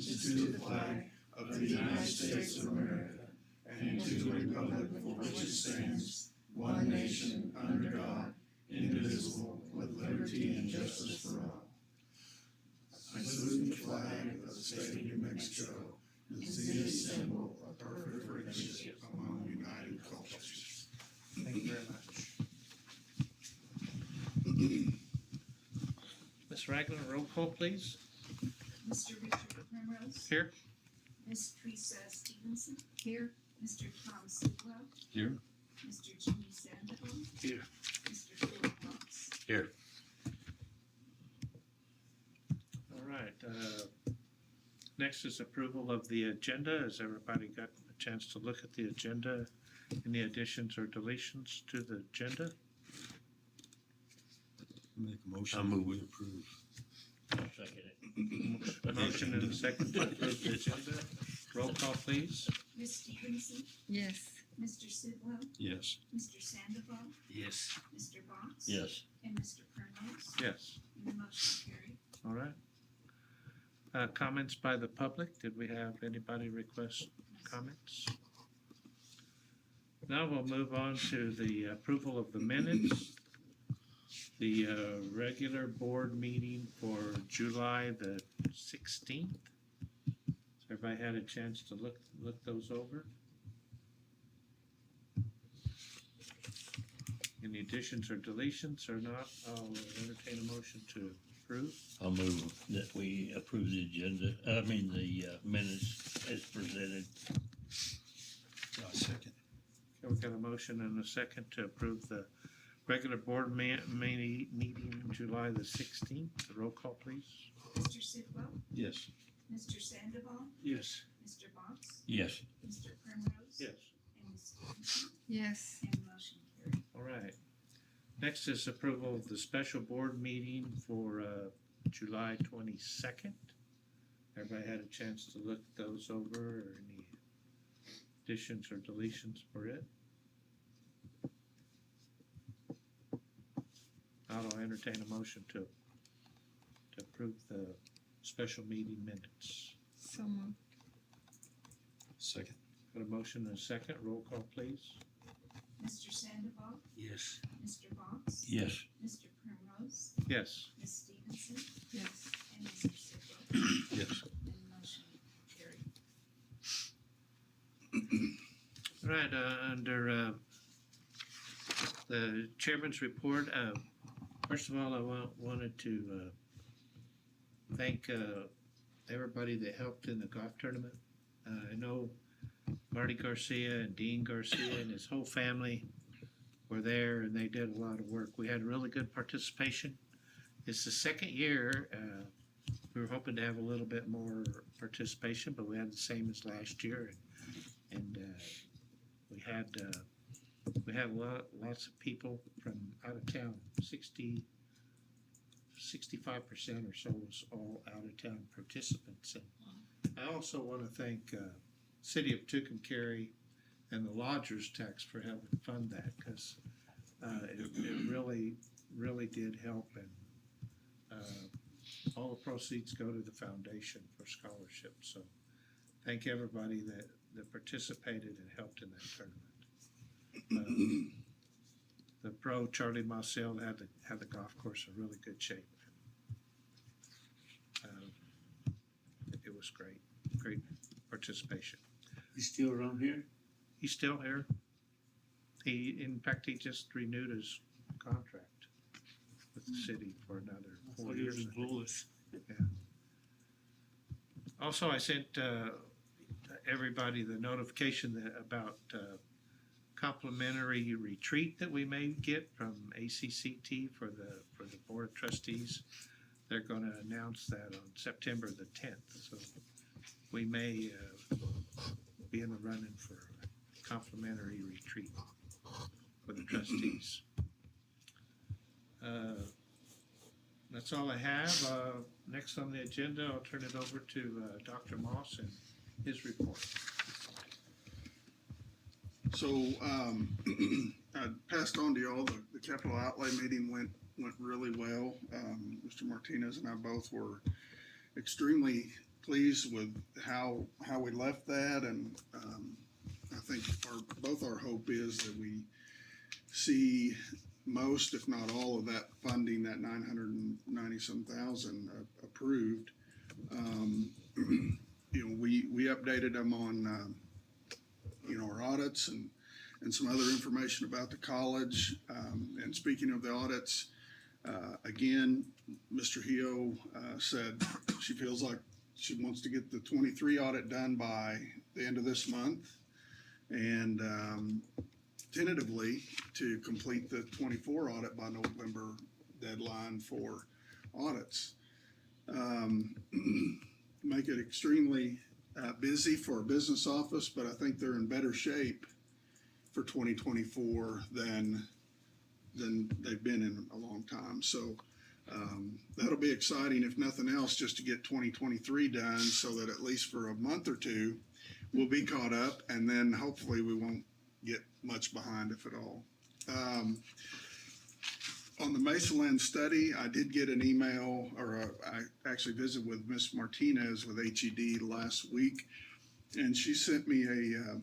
allegiance to the flag of the United States of America and to the republic for which it stands, one nation, under God, indivisible, with liberty and justice for all. I salute the flag of the state of New Mexico, and see the symbol of perfect friendship among united cultures. Thank you very much. Ms. Ragland, roll call, please. Mr. Richard Primrose. Here. Ms. Teresa Stevenson. Here. Mr. Tom Sidwell. Here. Mr. Jimmy Sandoval. Here. Mr. Philip Fox. Here. All right. Next is approval of the agenda. Has everybody got a chance to look at the agenda? Any additions or deletions to the agenda? Make a motion. I move we approve. Second it. A motion and a second to approve the agenda. Roll call, please. Ms. Stevenson. Yes. Mr. Sidwell. Yes. Mr. Sandoval. Yes. Mr. Fox. Yes. And Mr. Primrose. Yes. And the motion carried. All right. Comments by the public. Did we have anybody request comments? Now we'll move on to the approval of the minutes. The regular board meeting for July the 16th. Has everybody had a chance to look those over? Any additions or deletions or not? I'll entertain a motion to approve. I'll move that we approve the the minutes as presented. Second. Okay, we've got a motion and a second to approve the regular board meeting July the 16th. Roll call, please. Mr. Sidwell. Yes. Mr. Sandoval. Yes. Mr. Fox. Yes. Mr. Primrose. Yes. And Ms. Stevenson. Yes. And the motion carried. All right. Next is approval of the special board meeting for July 22nd. Everybody had a chance to look those over, or any additions or deletions for it? I'll entertain a motion to approve the special meeting minutes. So moved. Second. Got a motion and a second. Roll call, please. Mr. Sandoval. Yes. Mr. Fox. Yes. Mr. Primrose. Yes. Ms. Stevenson. Yes. And Mr. Sidwell. Yes. And the motion carried. All right, under the chairman's report, first of all, I wanted to thank everybody that helped in the golf tournament. I know Marty Garcia and Dean Garcia and his whole family were there, and they did a lot of work. We had really good participation. It's the second year. We were hoping to have a little bit more participation, but we had the same as last year, and we had lots of people from out of town. 65% or so was all out of town participants. And I also want to thank City of Tucumcari and the Lodgers Tax for helping fund that, because it really did help, and all the proceeds go to the foundation for scholarships. So thank everybody that participated and helped in that tournament. The pro Charlie Marcel had the golf course in really good shape. It was great participation. He's still around here? He's still here. In fact, he just renewed his contract with the city for another 4 years. Yeah. Also, I sent everybody the notification about complimentary retreat that we may get from ACCT for the board of trustees. They're going to announce that on September the 10th. So we may be in the running for a complimentary retreat for the trustees. That's all I have. Next on the agenda, I'll turn it over to Dr. Moss and his report. So I passed on to y'all the capital outlay meeting went really well. Mr. Martinez and I both were extremely pleased with how we left that, and I think both our hope is that we see most, if not all, of that funding, that 990-some thousand approved. We updated them on our audits and some other information about the college. And speaking of the audits, again, Mr. Hio said she feels like she wants to get the 23 audit done by the end of this month, and tentatively to complete the 24 audit by November deadline for audits. Make it extremely busy for a business office, but I think they're in better shape for 2024 than they've been in a long time. So that'll be exciting, if nothing else, just to get 2023 done, so that at least for a month or two we'll be caught up, and then hopefully we won't get much behind, if at all. On the Mesalands study, I did get an email, or I actually visited with Miss Martinez with HED last week, and she sent me a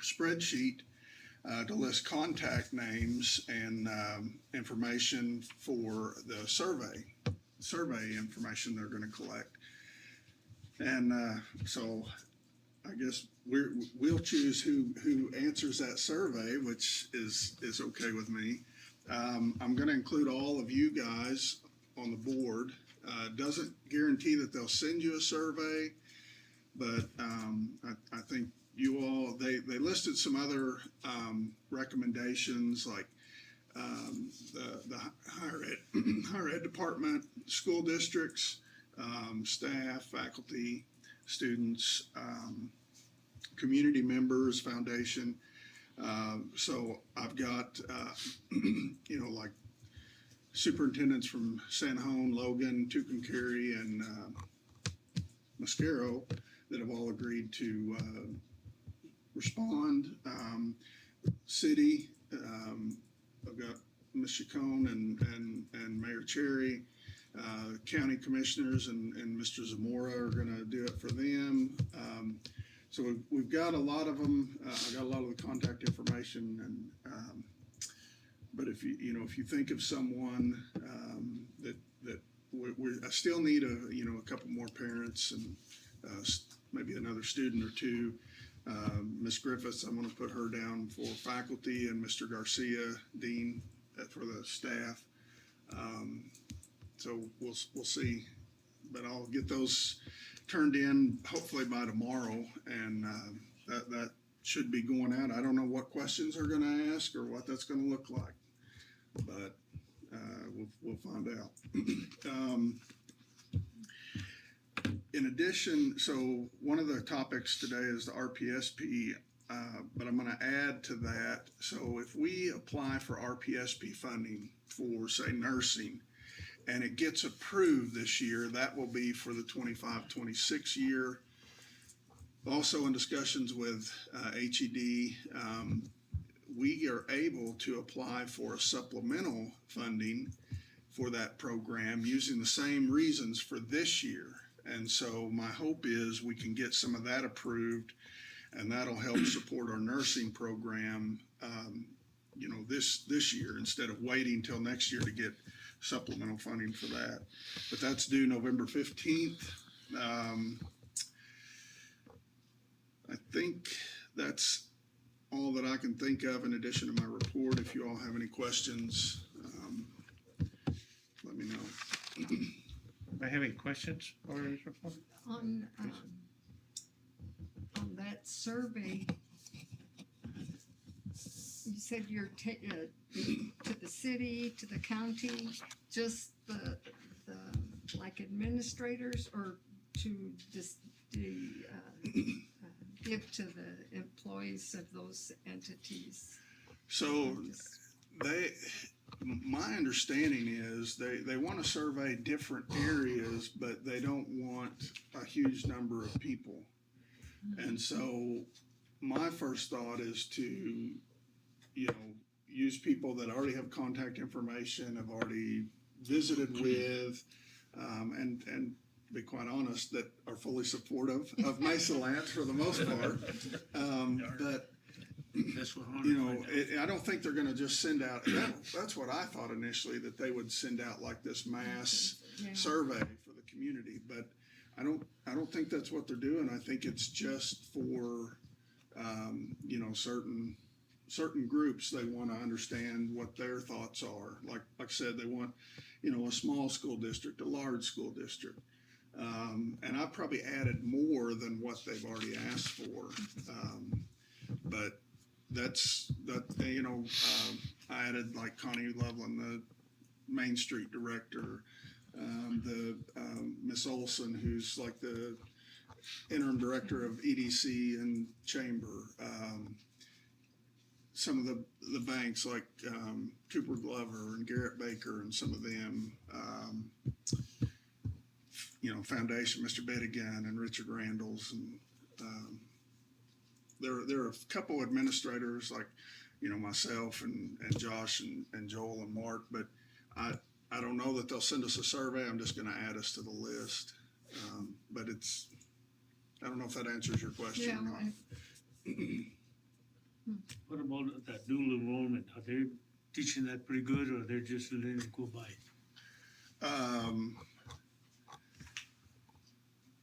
spreadsheet to list contact names and information for the survey information they're going to collect. And so I guess we'll choose who answers that survey, which is okay with me. I'm going to include all of you guys on the board. Doesn't guarantee that they'll send you a survey, but I think you all, they listed some other recommendations, like the higher ed department, school districts, staff, faculty, students, community members, foundation. So I've got, like superintendents from San Juan, Logan, Tucumcari, and Mosquero that have all agreed to respond. City, I've got Ms. Chacon and Mayor Cherry. County commissioners and Mr. Zamora are going to do it for them. So we've got a lot of them. I got a lot of the contact information, and but if you think of someone that I still need a couple more parents and maybe another student or two. Miss Griffiths, I'm going to put her down for faculty, and Mr. Garcia, dean, for the staff. So we'll see, but I'll get those turned in hopefully by tomorrow, and that should be going out. I don't know what questions are going to ask or what that's going to look like, but we'll find out. In addition, so one of the topics today is the RPSP, but I'm going to add to that. So if we apply for RPSP funding for, say, nursing, and it gets approved this year, that will be for the 25-26 year. Also in discussions with HED, we are able to apply for a supplemental funding for that program using the same reasons for this year. And so my hope is we can get some of that approved, and that'll help support our nursing program, this year, instead of waiting till next year to get supplemental funding for that. But that's due November 15th. I think that's all that I can think of in addition to my report. If you all have any questions, let me know. I have any questions for his report? On that survey, you said you're to the city, to the county, just the like administrators, or to just give to the employees of those entities? So my understanding is they want to survey different areas, but they don't want a huge number of people. And so my first thought is to, use people that already have contact information, have already visited with, and be quite honest, that are fully supportive of Mesalands for the most part. But That's what I you wanted know, to find out. I don't think they're going to just send out. That's what I thought initially, that they would send out like this mass Yeah. survey for the community. But I don't think that's what they're doing. I think it's just for you know, certain groups. They want to understand what their thoughts are. Like I said, they want, you know, a small school district, a large school district. And I probably added more than what they've already asked for. But that's that, you know, I added like Connie Loveland, the Main Street director, Miss Olson, who's like the interim director of EDC and Chamber. Some of the banks like Cooper Glover and Garrett Baker and some of them, you know, Foundation, Mr. Bettigan and Richard Randalls, and there are a couple administrators like, you know, myself and Josh and Joel and Mark, but I don't know that they'll send us a survey. I'm just going to add us to the list. But I don't know if that answers your question Yeah, or not. What about that dual enrollment? Are they teaching that pretty good, or they're just letting it go by?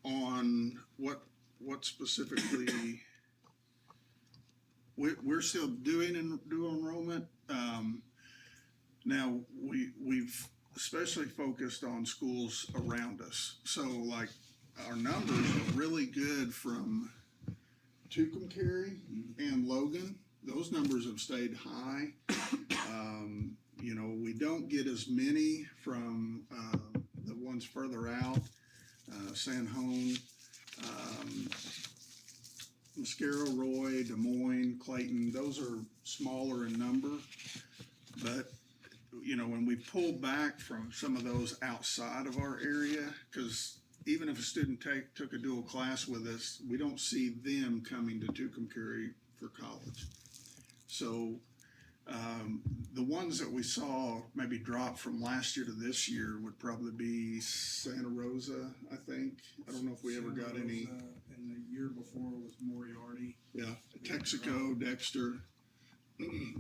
On what specifically, we're still doing dual enrollment. Now we've especially focused on schools around us. So like our numbers are really good from Tucumcari and Logan. Those numbers have stayed high. You know, we don't get as many from the ones further out, San Juan, Mascaro, Roy, Des Moines, Clayton. Those are smaller in number, but you know, when we pull back from some of those outside of our area, because even if a student took a dual class with us, we don't see them coming to Tucumcari for college. So the ones that we saw maybe drop from last year to this year would probably be Santa Rosa, I think. I don't know if we ever got any. And the year before was Moriarty. Yeah, Texaco, Dexter.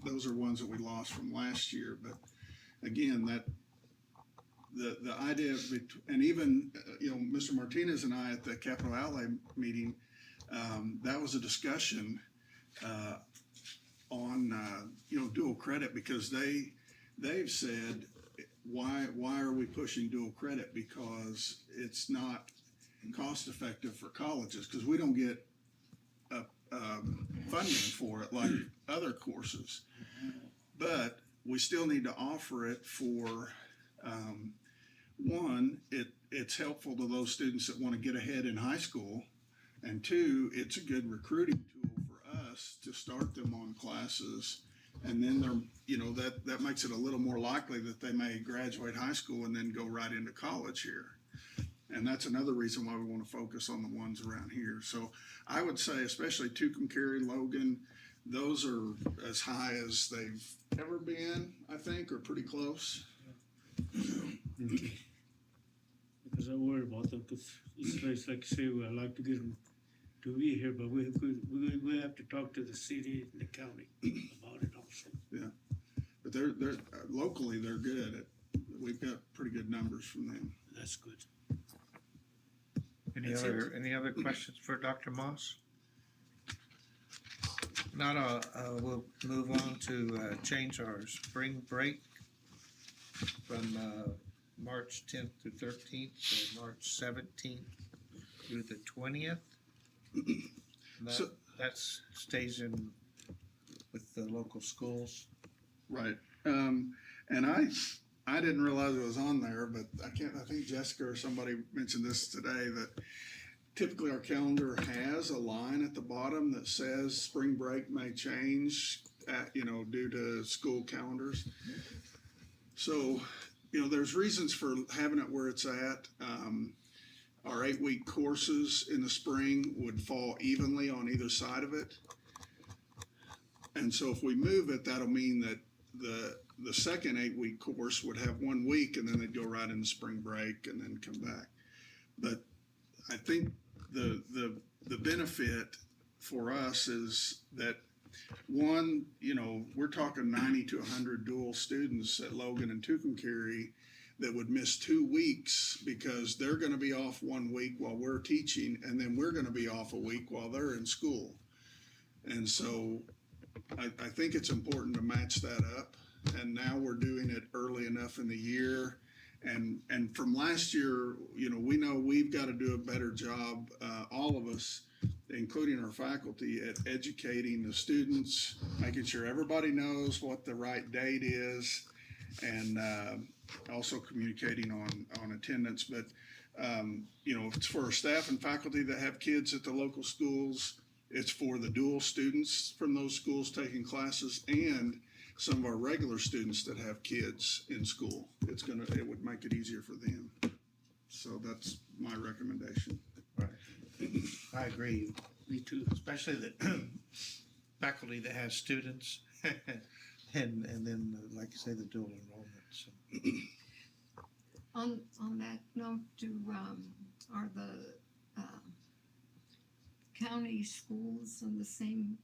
Those are ones that we lost from last year. But again, that the idea of and even you know, Mr. Martinez and I at the Capital Outlay meeting, that was a discussion on you know, dual credit, because they've said, why are we pushing dual credit? Because it's not cost effective for colleges, because we don't get funding for it like other courses. But we still need to offer it for one, it's helpful to those students that want to get ahead in high school, and two, it's a good recruiting tool for us to start them on classes, and then they're, you know, that makes it a little more likely that they may graduate high school and then go right into college here. And that's another reason why we want to focus on the ones around here. So I would say, especially Tucumcari, Logan, those are as high as they've ever been, I think, or pretty close. Okay. Because I worry about them, because it's nice, like you say, I'd like to get them to be here, but we have to talk to the city and the county about it also. Yeah, but they're locally they're good. We've got pretty good numbers from them. That's good. Any other questions for Dr. Moss? Not, we'll move on to change our spring break from March 10th to 13th to March 17th through the 20th. So- That stays in with the local schools. Right. And I didn't realize it was on there, but I think Jessica or somebody mentioned this today, that typically our calendar has a line at the bottom that says spring break may change due to school calendars. So, you know, there's reasons for having it where it's at. Our 8-week courses in the spring would fall evenly on either side of it. And so if we move it, that'll mean that the second 8-week course would have 1 week, and then they'd go right into spring break and then come back. But I think the benefit for us is that, one, we're talking 90 to 100 dual students at Logan and Tucumcari that would miss 2 weeks because they're going to be off 1 week while we're teaching, and then we're going to be off a week while they're in school. And so I think it's important to match that up. And now we're doing it early enough in the year. And from last year, we know we've got to do a better job, all of us, including our faculty, at educating the students, making sure everybody knows what the right date is, and also communicating on attendance. But, it's for our staff and faculty that have kids at the local schools. It's for the dual students from those schools taking classes, and some of our regular students that have kids in school. It would make it easier for them. So that's my recommendation. Right. I agree, Me too. especially the faculty that has students and then, like you say, the dual enrollment, so. On that note, are the county schools on the same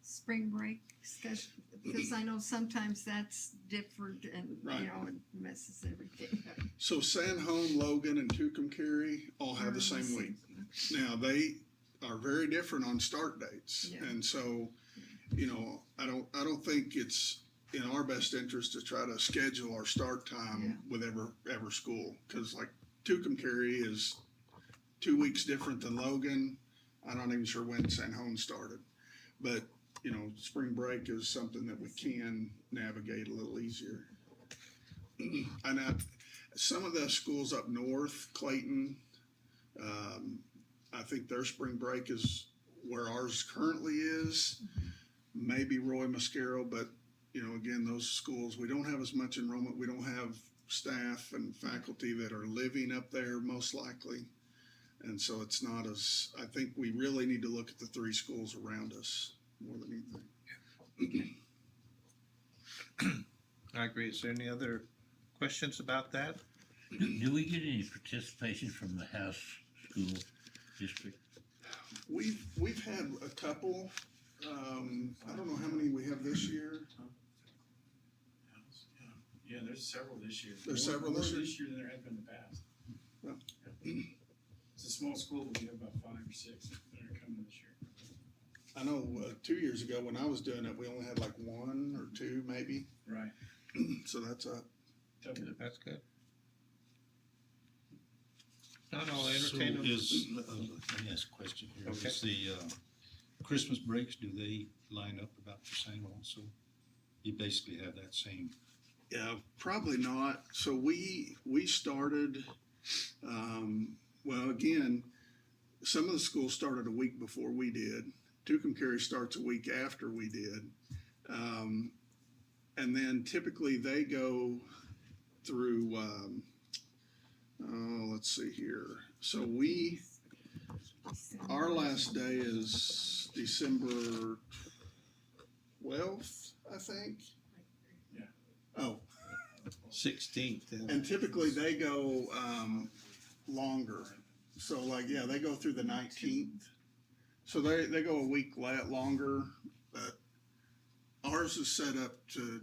spring break schedule? Because I know sometimes that's different and, Right. it messes everything up. So San Juan, Logan, and Tucumcari all have the same week. Now, they are very different on start dates. Yeah. And so, I don't think it's in our best interest to try to schedule our start time with every school. Because like Tucumcari is 2 weeks different than Logan. I'm not even sure when San Juan started. But, spring break is something that we can navigate a little easier. And some of the schools up north, Clayton, I think their spring break is where ours currently is. Maybe Roy Mascaro, but again, those schools, we don't have as much enrollment. We don't have staff and faculty that are living up there most likely. And so it's not as, I think we really need to look at the 3 schools around us more than anything. I agree. Is there any other questions about that? Do we get any participation from the house school district? We've had a couple. I don't know how many we have this year. Yeah, there's several this year. There's several this year? More this year than there have been in the past. Well. It's a small school, but we have about 5 or 6 that are coming this year. I know 2 years ago when I was doing it, we only had like 1 or 2 maybe. Right. So that's up. That's good. Not all So entertain them. let me ask a question here. Okay. Is the Christmas breaks, do they line up about the same also? You basically have that same, Yeah, probably not. So we started, well, again, some of the schools started a week before we did. Tucumcari starts a week after we did. And then typically they go through, let's see here. So our last day is December 12th, I think. Yeah. Oh, 16th. and typically they go longer. So they go through the 19th. So they go a week longer, but ours is set up to,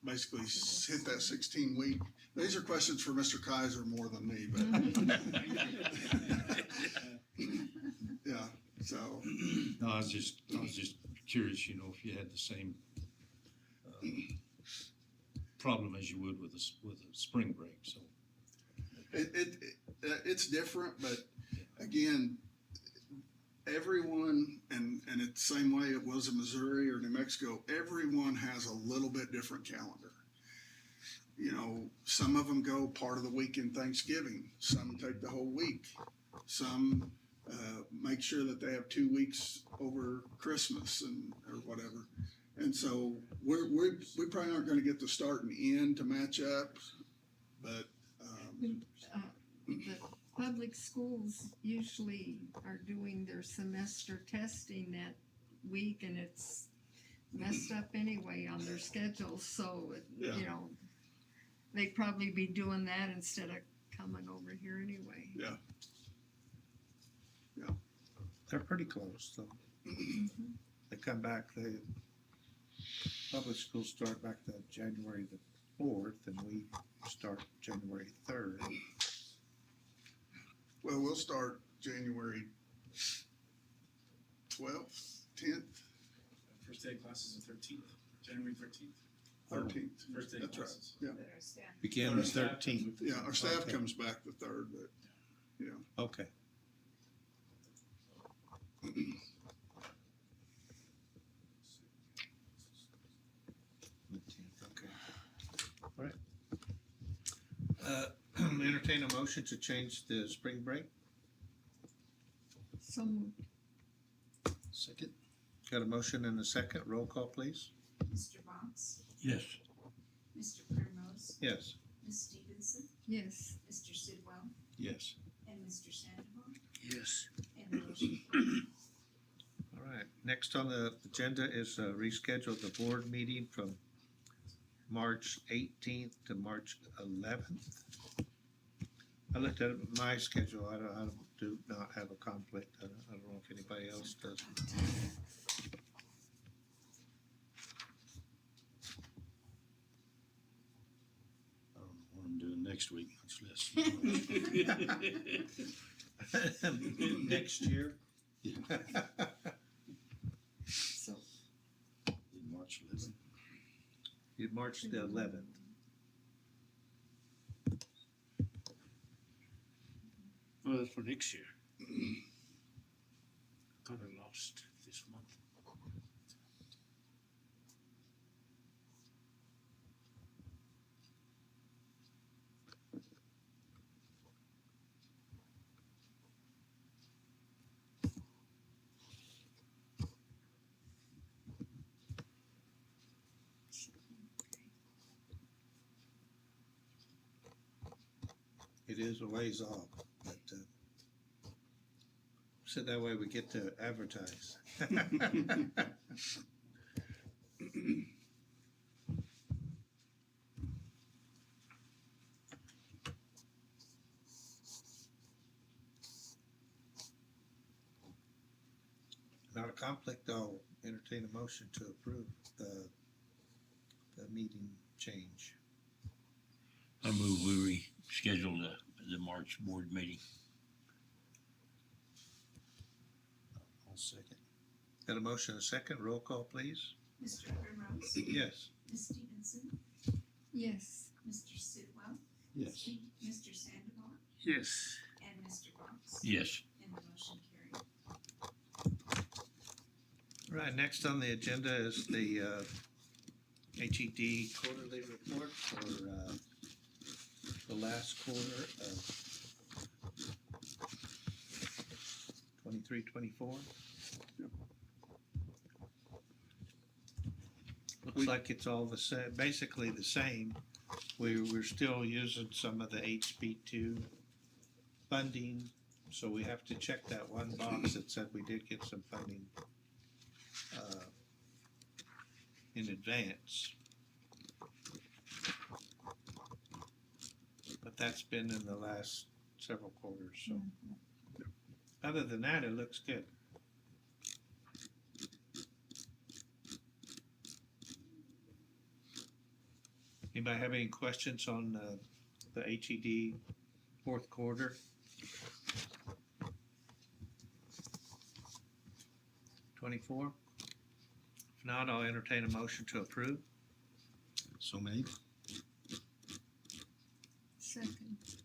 basically hit that 16-week. These are questions for Mr. Kaiser more than me, but yeah. So no, I was just curious, if you had the same problem as you would with a spring break, so. it's different, but again, everyone, and it's the same way it was in Missouri or New Mexico, everyone has a little bit different calendar. Some of them go part of the week in Thanksgiving. Some take the whole week. Some make sure that they have 2 weeks over Christmas or whatever. And so we probably aren't going to get the start and end to match up, but The public schools usually are doing their semester testing that week, and it's messed up anyway on their schedule, so, Yeah. they'd probably be doing that instead of coming over here anyway. Yeah. They're pretty close, so they come back, public schools start back to January the 4th, and we start January 3rd. Well, we'll start January 12th, 10th, First day of classes is the 13th, January 13th. 13th. First day of That's right. classes. Yeah. But our staff. Begin the Our staff 13th. Yeah, our staff Okay. comes back the 3rd, but Okay. Okay. All right. Entertain a motion to change the spring break. So moved. Second? Got a motion and a second. Roll call, please. Mr. Box, Yes. Mr. Primrose, Yes. Ms. Stevenson, Yes. Mr. Sidwell, Yes. and Mr. Sandoval, Yes. and the motion carried. All right. Next on the agenda is reschedule the board meeting from March 18th to March 11th. I looked at my schedule. I do not have a conflict. I don't know if anybody else does. I don't know what I'm doing next week, much less. Next year. So, In March 11th. March the 11th. Well, that's for next year. Kinda lost this month. It is a ways off, but so that way we get to advertise. Not a conflict, I'll entertain a motion to approve the meeting change. I move we reschedule the March board meeting. I'll second. Got a motion, a second, roll call, please? Mr. Primrose, Yes. Ms. Stevenson, yes. Mr. Sidwell, Yes. Mr. Sandoval, Yes. and Mr. Box, Yes. and the motion carried. All right, next on the agenda is the HED quarterly report for the last quarter of 23-24. Looks like it's all the same, basically the same. We're still using some of the HB2 funding, so we have to check that one box that said we did get some funding in advance. But that's been in the last several quarters, so. Other than that, it looks good. Anybody have any questions on the HED fourth quarter? 24? If not, I'll entertain a motion to approve. So made? Second,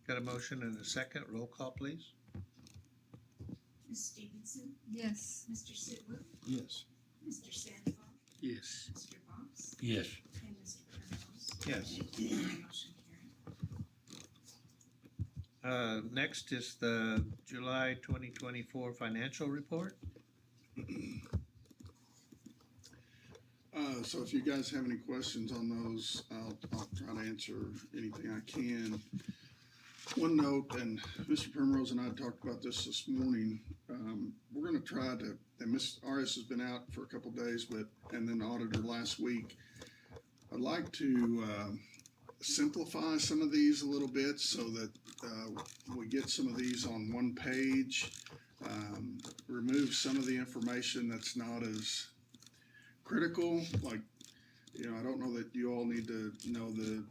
Got a motion and a second. Roll call, please. Ms. Stevenson, yes. Mr. Sidwell, Yes. Mr. Sandoval, Yes. Mr. Box, Yes. and Mr. Primrose, Yes. and the motion carried. Next is the July 2024 financial report. So if you guys have any questions on those, I'll try to answer anything I can. One note, and Mr. Primrose and I talked about this morning, we're gonna try to, and Ms. RS has been out for a couple days, and then the auditor last week. I'd like to simplify some of these a little bit so that we get some of these on one page. Remove some of the information that's not as critical, like, I don't know that you all need to know the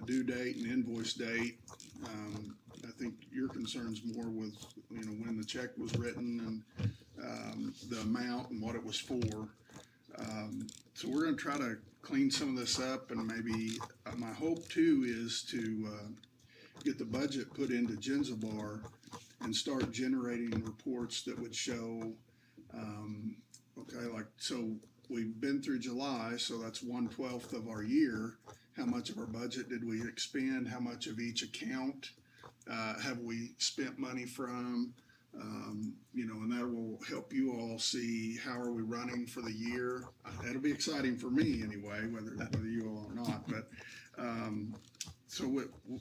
due date and invoice date. I think your concern's more with, when the check was written and the amount and what it was for. So we're gonna try to clean some of this up, and maybe, my hope too is to get the budget put into Genzabar and start generating reports that would show, so we've been through July, so that's 1/12 of our year. How much of our budget did we expend? How much of each account have we spent money from? And that will help you all see how are we running for the year. That'll be exciting for me anyway, whether you all or not. But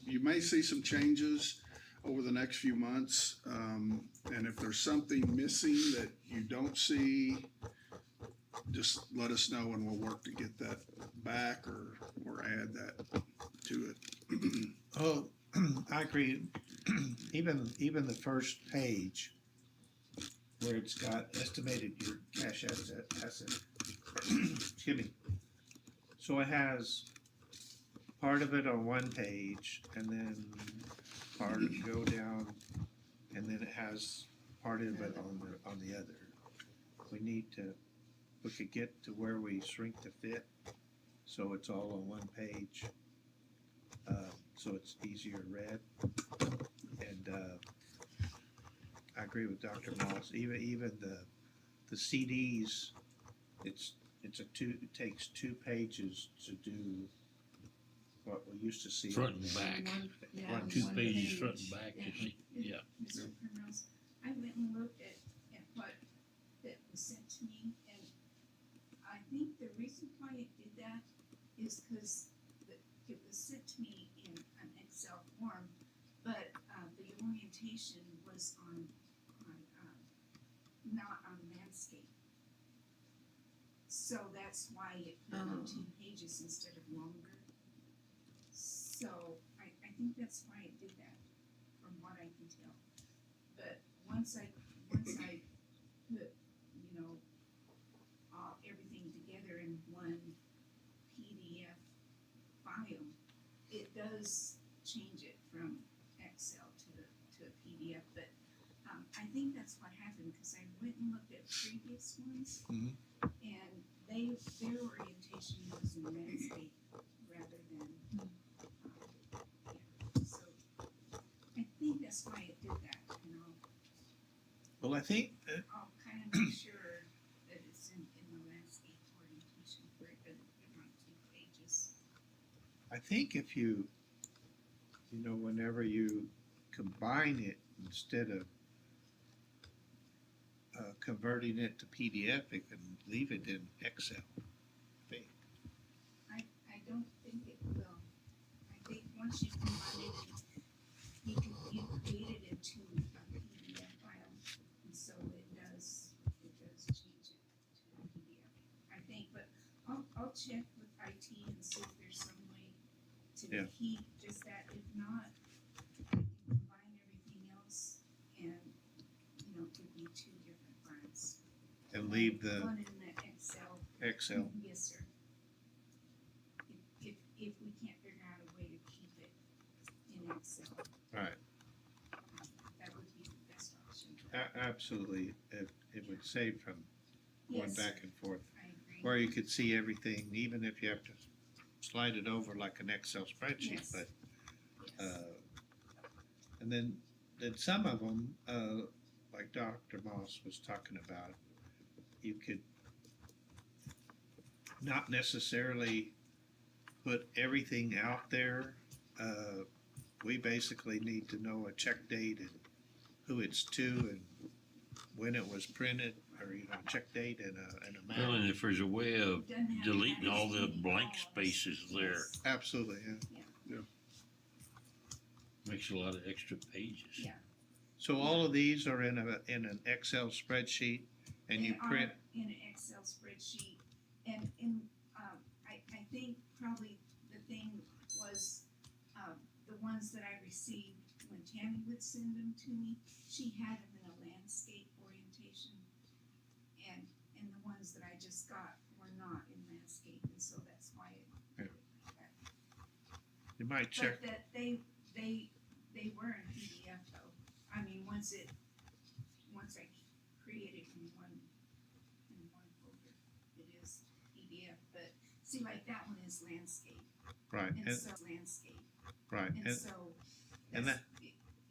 you may see some changes over the next few months. And if there's something missing that you don't see, just let us know and we'll work to get that back or add that to it. Oh, I agree. Even the first page where it's got estimated your cash asset, excuse me. So it has part of it on one page and then part go down, and then it has part of it on the other. We could get to where we shrink to fit, so it's all on one page, so it's easier read. And I agree with Dr. Moss. Even the CDs, it takes 2 pages to do what we used to see. Front and back. One, 2 one pages, page. front and back, you see, yeah. Mr. Primrose, I went and looked at what that was sent to me, and I think the reason why it did that is because it was sent to me in an Excel form, but the orientation was on not on landscape. So that's why it put on 2 pages instead of longer. So I think that's why it did that, from what I can tell. But once I put, everything together in one PDF file, it does change it from Excel to a PDF. But I think that's what happened, because I went and looked at previous ones, Mhm. and their orientation was in landscape rather than. So I think that's why it did that, Well, I think I'll kind of make sure that it's in the landscape orientation where it doesn't put on 2 pages. if you whenever you combine it, instead of converting it to PDF, it can leave it in Excel. I don't think it will. I think once you combine it, you create it into a PDF file, and so it does change it to a PDF, I think, but I'll check with IT and see if there's some way Yeah. to keep just that. If not, I can combine everything else and, give you 2 different files. And leave the One in the Excel. Excel. Yes, sir. If we can't figure out a way to keep it in Excel. Right. That would be the best option. Absolutely. It would save from going Yes, back and forth. I agree. Where you could see everything, even if you have to slide it over like an Excel spreadsheet. Yes. But Yes. and then some of them, like Dr. Moss was talking about, you could not necessarily put everything out there. We basically need to know a check date and who it's to and when it was printed, or check date and an Well, amount. and if there's a way of Doesn't have to deleting have all the anything blank all of us. spaces there, Yes. Absolutely, yeah. makes a lot of extra pages. Yeah. So all of these are in an Excel spreadsheet, and you They are print. in an Excel spreadsheet, and I think probably the thing was the ones that I received, when Tammy would send them to me, she had them in a landscape orientation. And the ones that I just got were not in landscape, and so that's why it. You might check, But that they were in PDF though. I mean, once I created in one folder, it is PDF, but see, like that one is landscape, right, and so landscape, right, and so. and that's-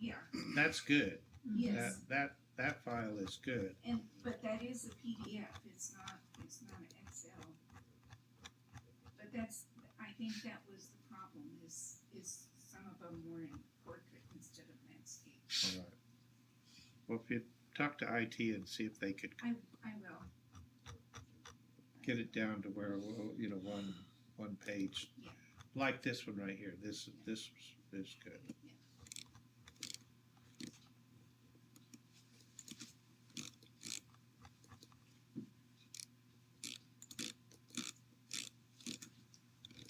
Yeah, that's good. yes, That file is good. but that is a PDF, it's not an Excel. But I think that was the problem, is some of them were in portrait instead of landscape. All right. Well, if you talk to IT and see if they could I will. get it down to where, you know, one page. Yeah. Like this one right here, this is good.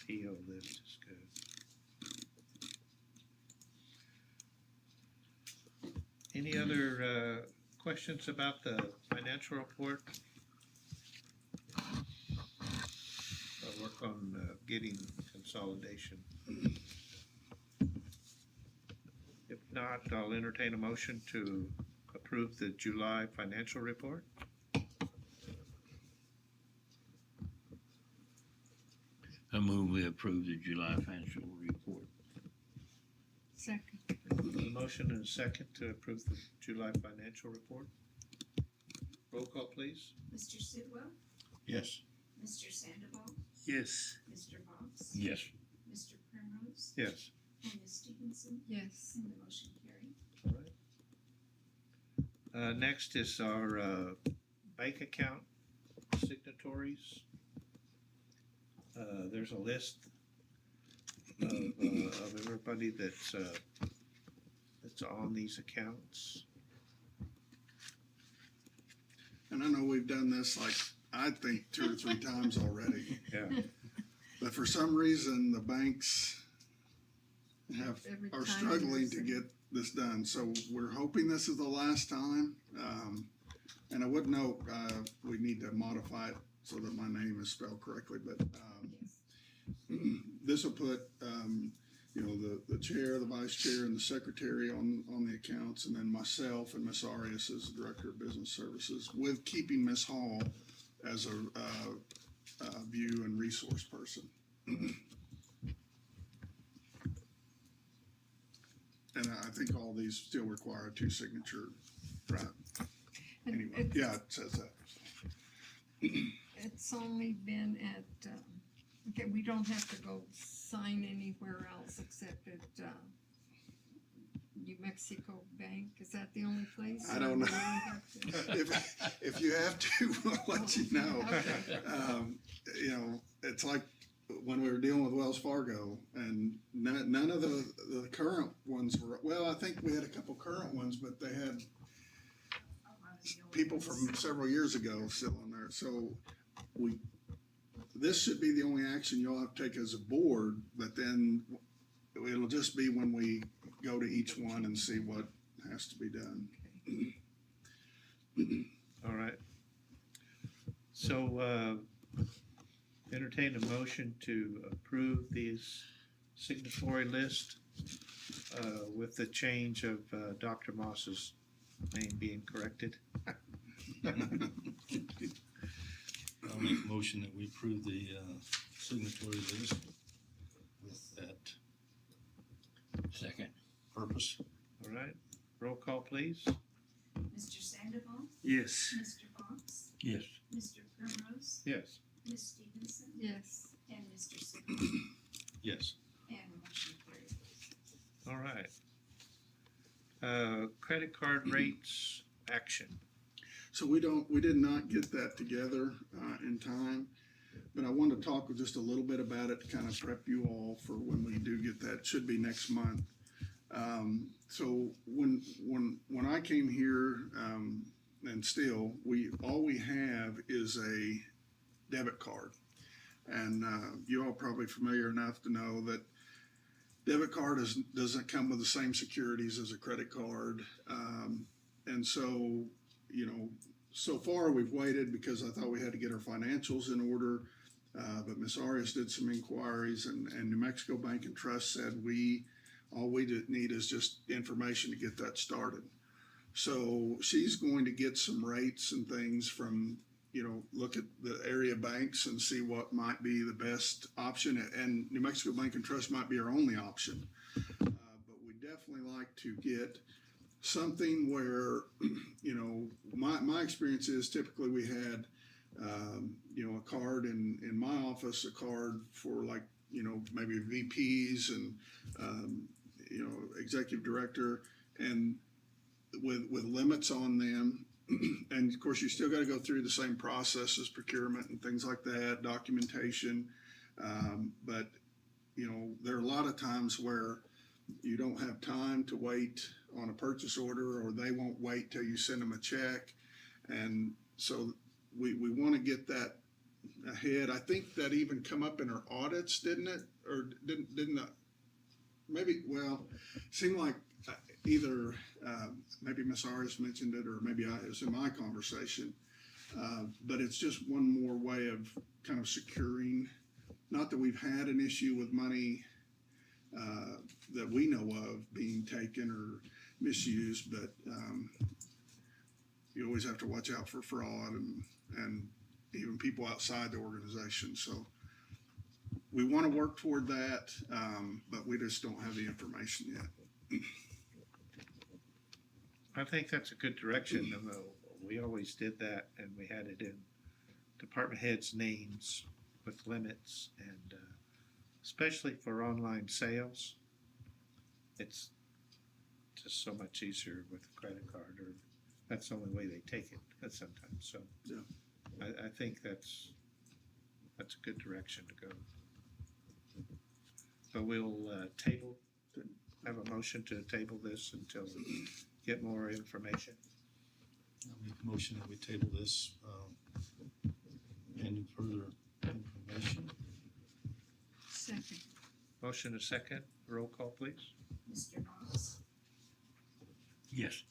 PO list is good. Any other questions about the financial report? I'll work on getting consolidation. If not, I'll entertain a motion to approve the July financial report. I move we approve the July financial report. Second. A motion and a second to approve the July financial report. Roll call, please. Mr. Sidwell, Yes. Mr. Sandoval, Yes. Mr. Boggs, Yes. Mr. Primrose, Yes. and Ms. Stevenson, Yes. and the motion carried. All right. Next is our bank account signatories. There's a list of everybody that's on these accounts. And I know we've done this like, I think 2 or 3 times already, Yeah. but for some reason, the banks Every are time struggling there's to a- get this done. So we're hoping this is the last time. And I would note, we need to modify it so that my name is spelled correctly, but, Yes. this will put, you know, the chair, the vice chair, and the secretary on the accounts, and then myself and Miss Arias as the director of business services, with keeping Miss Hall as a view and resource person. And I think all these still require a 2-signature, right? And Anyway, it's- yeah, it says that. It's only been at, okay, we don't have to go sign anywhere else except at, New Mexico Bank, is that the only place? I don't Or know. do we have to- If you have to, we'll let you know. Okay. You know, it's like when we were dealing with Wells Fargo, and none of the current ones were, well, I think we had a couple current ones, but they had A lot of the old people ones. from several years ago still on there. So this should be the only action you'll have to take as a board, but then it'll just be when we go to each one and see what has to be done. All right. So, entertain a motion to approve these signatory list, with the change of, Dr. Moss's name being corrected. I'll make a motion that we approve the signatory list with that Second. purpose. All right, roll call, please. Mr. Sandoval, Yes. Mr. Boggs, Yes. Mr. Primrose, Yes. Ms. Stevenson, Yes, and Mr. Sidwell, Yes. and the motion carried. All right. Credit card rates action. So we did not get that together in time, but I wanted to talk just a little bit about it to kind of prep you all for when we do get that. Should be next month. So when I came here, and still, all we have is a debit card. And you all probably familiar enough to know that debit card doesn't come with the same securities as a credit card. And so, so far we've waited because I thought we had to get our financials in order. But Ms. Arias did some inquiries, and New Mexico Bank and Trust said all we need is just information to get that started. So she's going to get some rates and things from, look at the area banks and see what might be the best option. And New Mexico Bank and Trust might be our only option. But we definitely like to get something where, my experience is typically we had, a card in my office, a card for maybe VPs and, executive director, and with limits on them. And of course, you still got to go through the same processes, procurement and things like that, documentation. But, there are a lot of times where you don't have time to wait on a purchase order, or they won't wait till you send them a check. And so we want to get that ahead. I think that even come up in our audits, didn't it? Or didn't maybe, seemed like either maybe Ms. Arias mentioned it, or maybe it was in my conversation. But it's just one more way of kind of securing, not that we've had an issue with money that we know of being taken or misused, but you always have to watch out for fraud and even people outside the organization. So we want to work toward that, but we just don't have the information yet. I think that's a good direction. We always did that, and we had it in department heads' names with limits, and especially for online sales, it's just so much easier with a credit card, or that's the only way they take it sometimes. So Yeah. I think that's a good direction to go. So we'll have a motion to table this until we get more information. I'll make a motion that we table this, pending further information. Second. Motion a second. Roll call, please. Mr. Knox, Yes.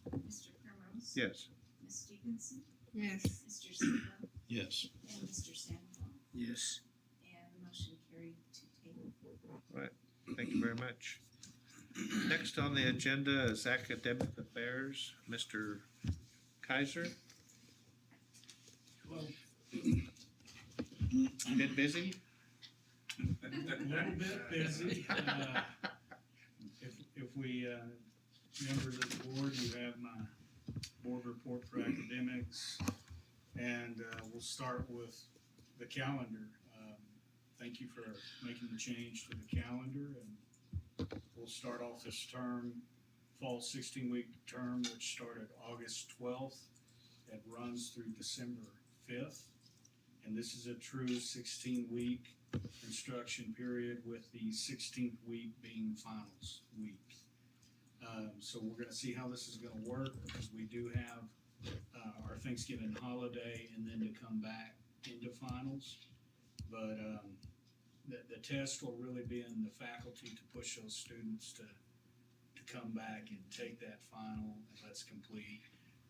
Mr. Primrose, Yes. Ms. Stevenson, Yes. Mr. Silva, Yes. and Mr. Sandoval. Yes. And the motion carried to table. Thank you very much. Next on the agenda is academic affairs. Mr. Kaiser. Well, Been busy? a little bit busy. If we, members of the board, you have my board report for academics, and we'll start with the calendar. Thank you for making the change to the calendar, and we'll start off this term, fall 16-week term, which started August 12th. It runs through December 5th, and this is a true 16-week instruction period, with the 16th week being finals week. So we're going to see how this is going to work, because we do have our Thanksgiving holiday and then to come back into finals. But the test will really be in the faculty to push those students to come back and take that final, and let's complete.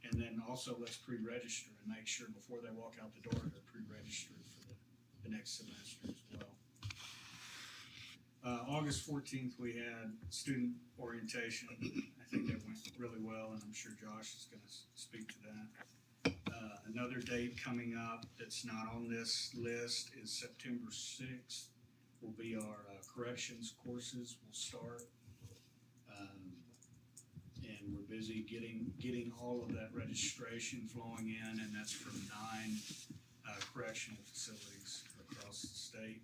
And then also let's pre-register and make sure before they walk out the door, they're pre-registered for the next semester as well. August 14th, we had student orientation. I think that went really well, and I'm sure Josh is going to speak to that. Another date coming up that's not on this list is September 6th. Will be our corrections courses will start. And we're busy getting all of that registration flowing in, and that's from 9 correctional facilities across the state.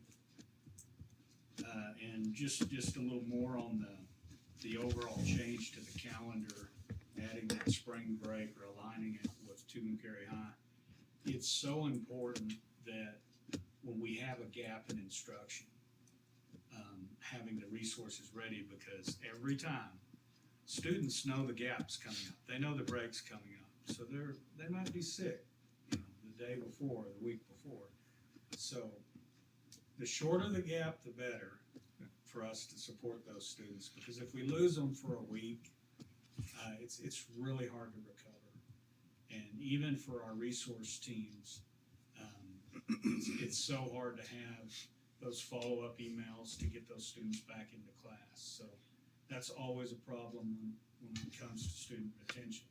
And just a little more on the overall change to the calendar, adding that spring break or aligning it with Tucumcari High. It's so important that when we have a gap in instruction, having the resources ready, because every time students know the gap's coming up, they know the break's coming up, so they might be sick, the day before, the week before. So the shorter the gap, the better for us to support those students, because if we lose them for a week, it's really hard to recover. And even for our resource teams, it's so hard to have those follow-up emails to get those students back into class. So that's always a problem when it comes to student retention.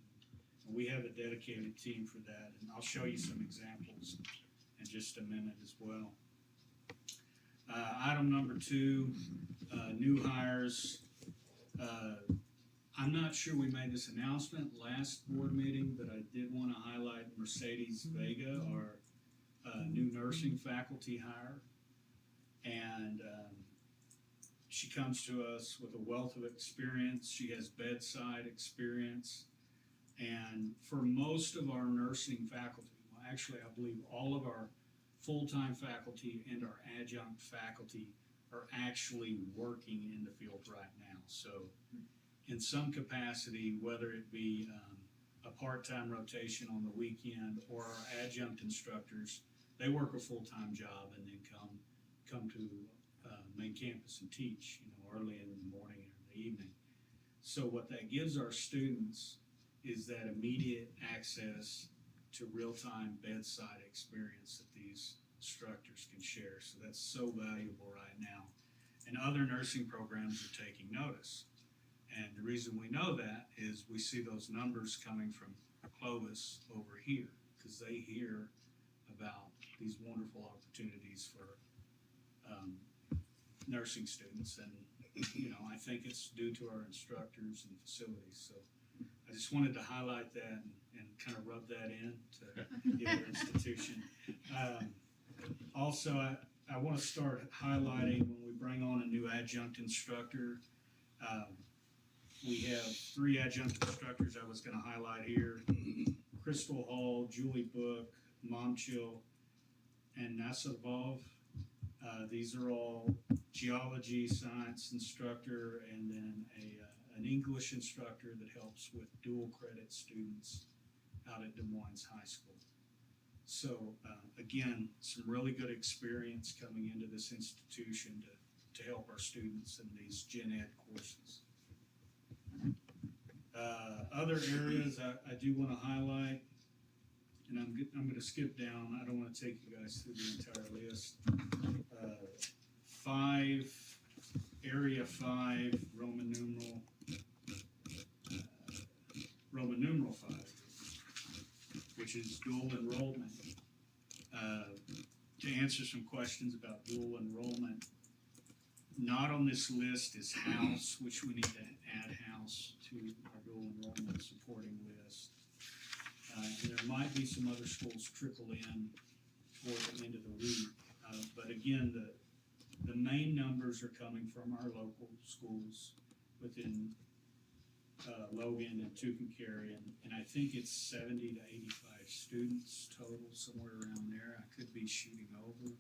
And we have a dedicated team for that, and I'll show you some examples in just a minute as well. Item number 2, new hires. I'm not sure we made this announcement last board meeting, but I did want to highlight Mercedes Vega, our new nursing faculty hire. And she comes to us with a wealth of experience. She has bedside experience. And for most of our nursing faculty, well, actually, I believe all of our full-time faculty and our adjunct faculty are actually working in the field right now. So in some capacity, whether it be a part-time rotation on the weekend or our adjunct instructors, they work a full-time job and then come to main campus and teach, early in the morning or in the evening. So what that gives our students is that immediate access to real-time bedside experience that these instructors can share. So that's so valuable right now. And other nursing programs are taking notice. And the reason we know that is we see those numbers coming from Clovis over here, because they hear about these wonderful opportunities for nursing students. And, I think it's due to our instructors and facilities. So I just wanted to highlight that and kind of rub that in to the other institution. Also, I want to start highlighting when we bring on a new adjunct instructor. We have 3 adjunct instructors I was going to highlight here: Crystal Hall, Julie Book, Momchil, and Nasavov. These are all geology, science instructor, and then an English instructor that helps with dual credit students out at Des Moines High School. So again, some really good experience coming into this institution to help our students in these gen ed courses. Other areas I do want to highlight, and I'm going to skip down. I don't want to take you guys through the entire list. 5, Area 5, Roman numeral 5, which is dual enrollment. To answer some questions about dual enrollment, not on this list is House, which we need to add House to our dual enrollment supporting list. And there might be some other schools trickle in toward the end of the week. But again, the main numbers are coming from our local schools within Logan and Tucumcari, and I think it's 70 to 85 students total, somewhere around there. I could be shooting over.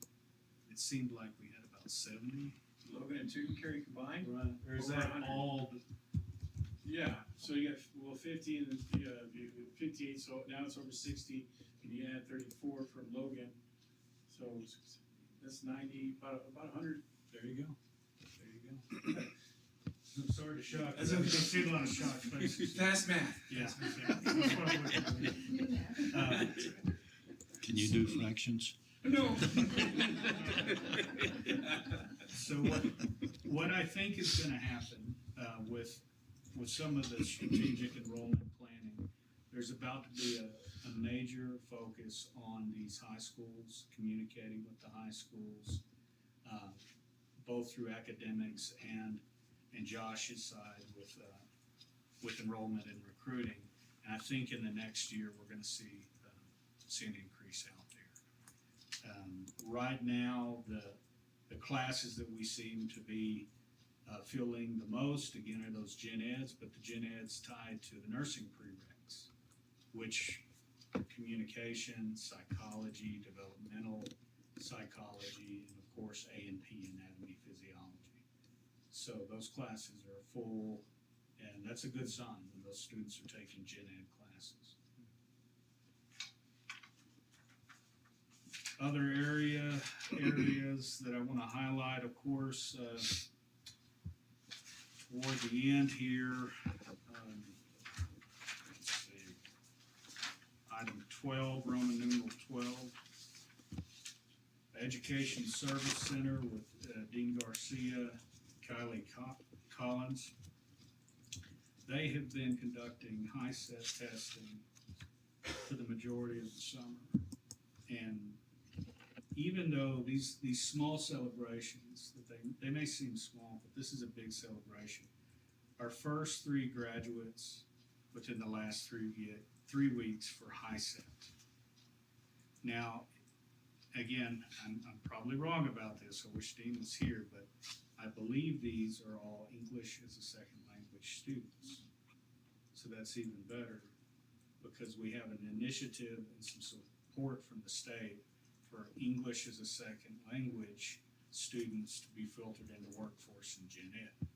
It seemed like we had about 70. Logan and Tucumcari combined? Right. Or is Over that 100. all? Yeah, so you got, 50 and 58, so now it's over 60, and you add 34 from Logan, so that's 90, about 100. There you go. There you go. I'm sorry to shock. That's I've okay. seen a lot of shocked faces. Fast math. Yeah. That's what I'm looking for. Can you do fractions? No. So what I think is going to happen with some of the strategic enrollment planning, there's about to be a major focus on these high schools, communicating with the high schools, both through academics and Josh's side with enrollment and recruiting. And I think in the next year we're going to see an increase out there. Right now, the classes that we seem to be filling the most, again, are those gen eds, but the gen eds tied to the nursing prereqs, which are communication, psychology, developmental psychology, and of course A&P, anatomy, physiology. So those classes are full, and that's a good sign when those students are taking gen ed classes. Other areas that I want to highlight, of course, toward the end here, let's see, item 12, Roman numeral 12. Education Service Center with Dean Garcia, Kylie Collins. They have been conducting high-set testing for the majority of the summer. And even though these small celebrations, that they may seem small, but this is a big celebration. Our first 3 graduates within the last 3 weeks for high-set. Now, again, I'm probably wrong about this. I wish Dean was here, but I believe these are all English as a second language students. So that's even better because we have an initiative and some support from the state for English as a second language students to be filtered into workforce in Gen Ed.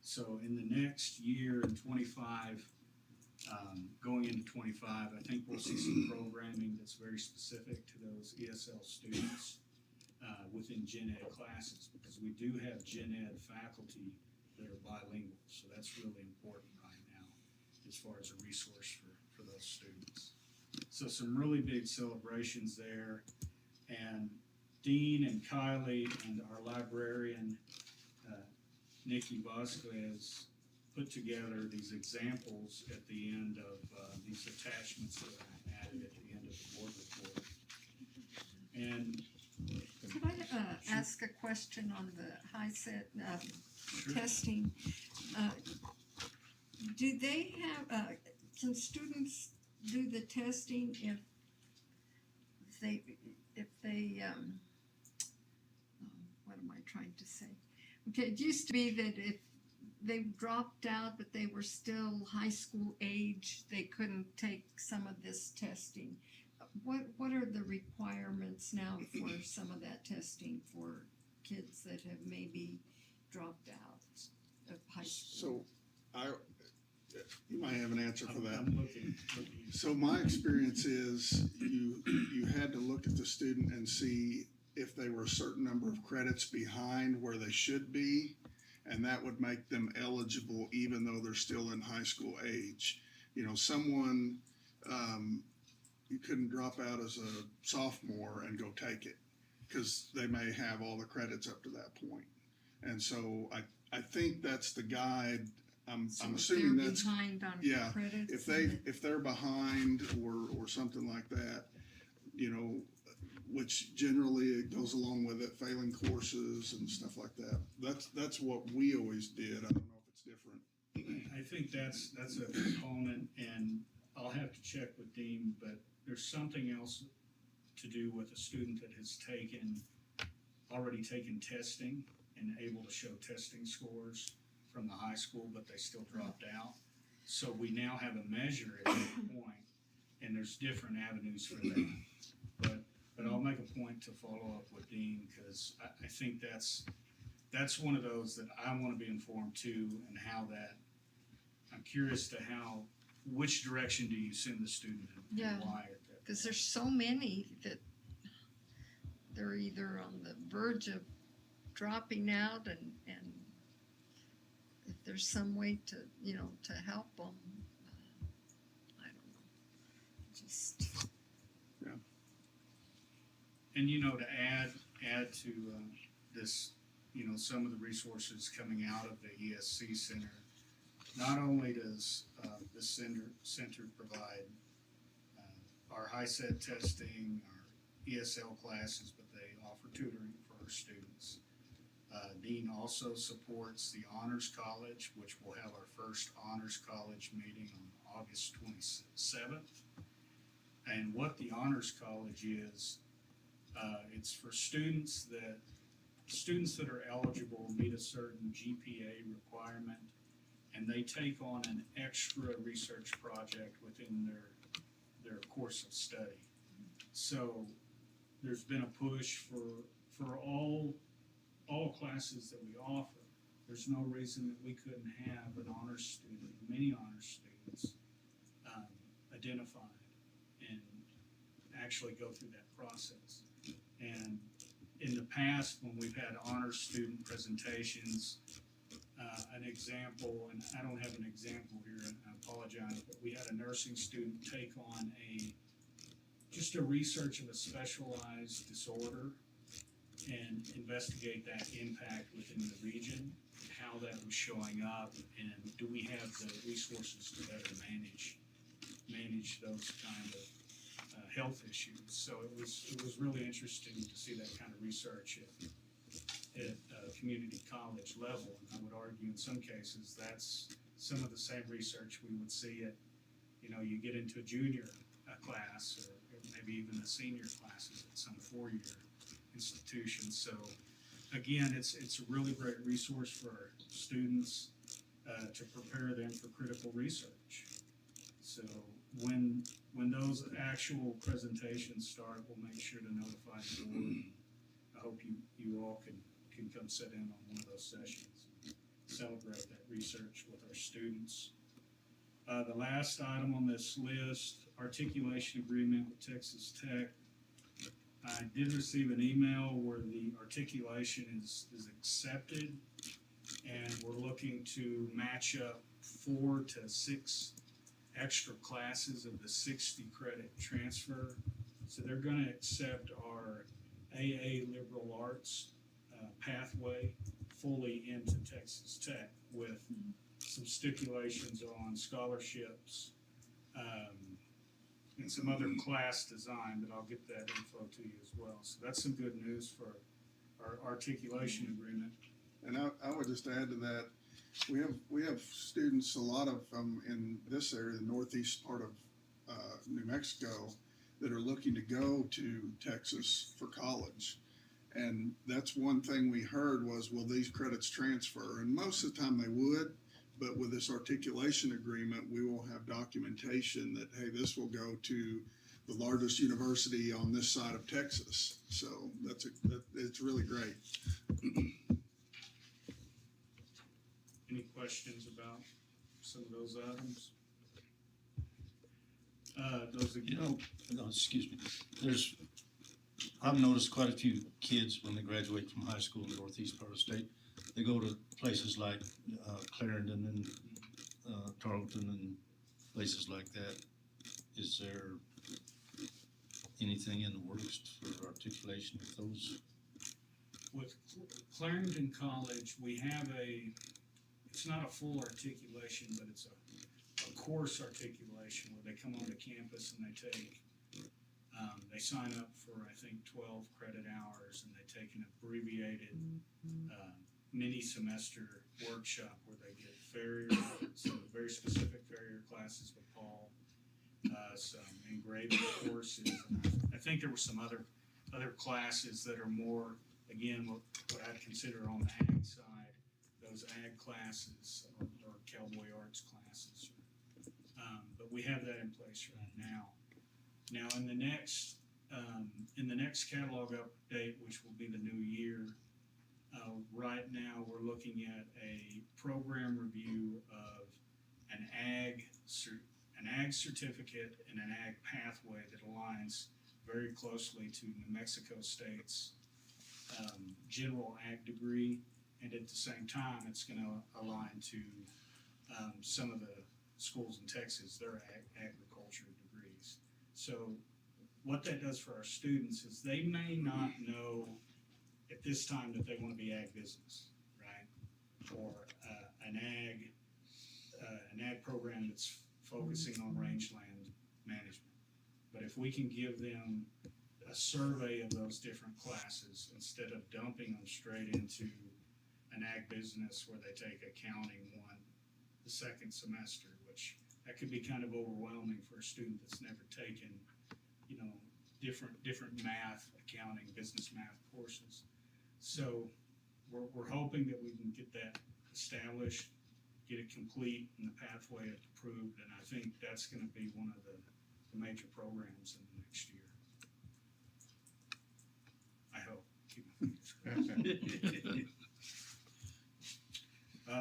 So in the next year in 25, going into 25, I think we'll see some programming that's very specific to those ESL students within Gen Ed classes, because we do have Gen Ed faculty that are bilingual, so that's really important right now as far as a resource for those students. So some really big celebrations there, and Dean and Kylie and our librarian, Nikki Vasquez, put together these examples at the end of these attachments that I added at the end of the board report. And Could I ask a question on the high-set sure, testing? Do they have, can students do the testing if they, what am I trying to say? Okay, it used to be that if they dropped out but they were still high school age, they couldn't take some of this testing. What are the requirements now for some of that testing for kids that have maybe dropped out of high school? So, you might have an answer for that. I'm looking. So my experience is you had to look at the student and see if they were a certain number of credits behind where they should be, and that would make them eligible even though they're still in high school age. You know, someone, you couldn't drop out as a sophomore and go take it because they may have all the credits up to that point. And so I think that's the guide. I'm assuming they're that's, behind on yeah, credits. if they're behind or something like that, you know, which generally it goes along with it, failing courses and stuff like that. That's what we always did. I don't know if it's different. I think that's a component, and I'll have to check with Dean, but there's something else to do with a student that has already taken testing and able to show testing scores from the high school, but they still dropped out. So we now have a measure at that point, and there's different avenues for that. But I'll make a point to follow up with Dean, because I think that's one of those that I want to be informed too, and how that, I'm curious to which direction do you send the student and Yeah. why at that Because point. there's so many that they're either on the verge of dropping out, and if there's some way to, to help them, I don't know, just. And to add to this, some of the resources coming out of the ESC Center, not only does this center provide our high-set testing, our ESL classes, but they offer tutoring for our students. Dean also supports the Honors College, which will have our first Honors College meeting on August 27th. And what the Honors College is, it's for students that are eligible, meet a certain GPA requirement, and they take on an extra research project within their course of study. So there's been a push for all classes that we offer. There's no reason that we couldn't have an honors student, many honors students identified and actually go through that process. And in the past, when we've had honors student presentations, an example, and I don't have an example here, and I apologize, but we had a nursing student take on just a research of a specialized disorder and investigate that impact within the region, how that was showing up, and do we have the resources to better manage those kind of health issues. So it was really interesting to see that kind of research at community college level. And I would argue in some cases that's some of the same research we would see at, you get into a junior class or maybe even a senior classes at some four-year institutions. So again, it's a really great resource for our students to prepare them for critical research. So when those actual presentations start, we'll make sure to notify the board. I hope you all can come sit in on one of those sessions, celebrate that research with our students. The last item on this list, articulation agreement with Texas Tech. I did receive an email where the articulation is accepted, and we're looking to match up 4 to 6 extra classes of the 60 credit transfer. So they're going to accept our AA liberal arts pathway fully into Texas Tech with some stipulations on scholarships and some other class design, but I'll get that info to you as well. So that's some good news for our articulation agreement. And I would just add to that, we have students, a lot of them in this area, the northeast part of New Mexico, that are looking to go to Texas for college. And that's one thing we heard was, will these credits transfer? And most of the time they would, but with this articulation agreement, we will have documentation that, hey, this will go to the largest university on this side of Texas. So it's really great. Any questions about some of those items? Excuse me. I've noticed quite a few kids when they graduate from high school in the northeast part of the state, they go to places like Clarendon and Tarleton and places like that. Is there anything in the works for articulation with those? With Clarendon College, we have it's not a full articulation, but it's a course articulation where they come onto campus and they sign up for, I think, 12 credit hours, and they take an abbreviated mini semester workshop where they get some very specific farrier classes with Paul, some engraving courses. And I think there were some other classes that are more, again, what I'd consider on the ag side, those ag classes or cowboy arts classes. But we have that in place right now. Now, in the next catalog update, which will be the new year, right now we're looking at a program review of an ag certificate and an ag pathway that aligns very closely to New Mexico State's general ag degree, and at the same time, it's going to align to some of the schools in Texas, their agriculture degrees. So what that does for our students is they may not know at this time that they want to be ag business, right? Or an ag program that's focusing on rangeland management. But if we can give them a survey of those different classes instead of dumping them straight into an ag business where they take accounting the second semester, which that could be kind of overwhelming for a student that's never taken, different math, accounting, business math courses. So we're hoping that we can get that established, get it complete, and the pathway approved, and I think that's going to be one of the major programs in the next year. I hope. Keep my fingers crossed.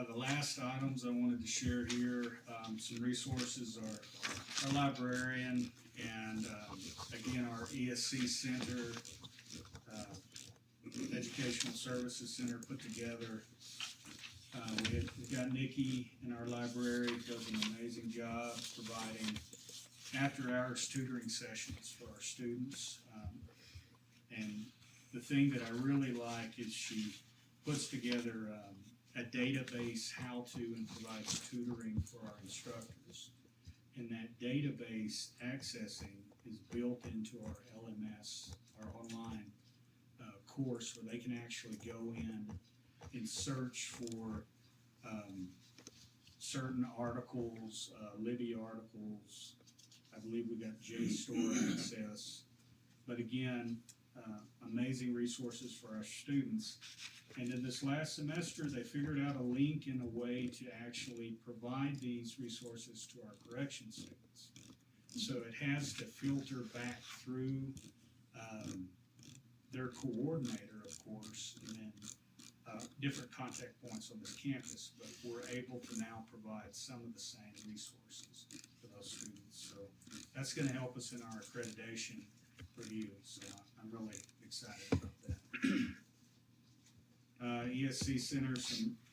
The last items I wanted to share here, some resources are our librarian and again our ESC Center, Educational Services Center put together We've got Nikki in our library, does an amazing job providing after-hours tutoring sessions for our students. And the thing that I really like is she puts together a database how-to and provides tutoring for our instructors. And that database accessing is built into our LMS, our online course, where they can actually go in and search for certain articles, Libby articles. I believe we got JSTOR access. But again, amazing resources for our students. And in this last semester, they figured out a link and a way to actually provide these resources to our correction students. So it has to filter back through their coordinator, of course, and then different contact points on the campus, but we're able to now provide some of the same resources for those students. So that's gonna help us in our accreditation review, so I'm really excited about that. ESC Center,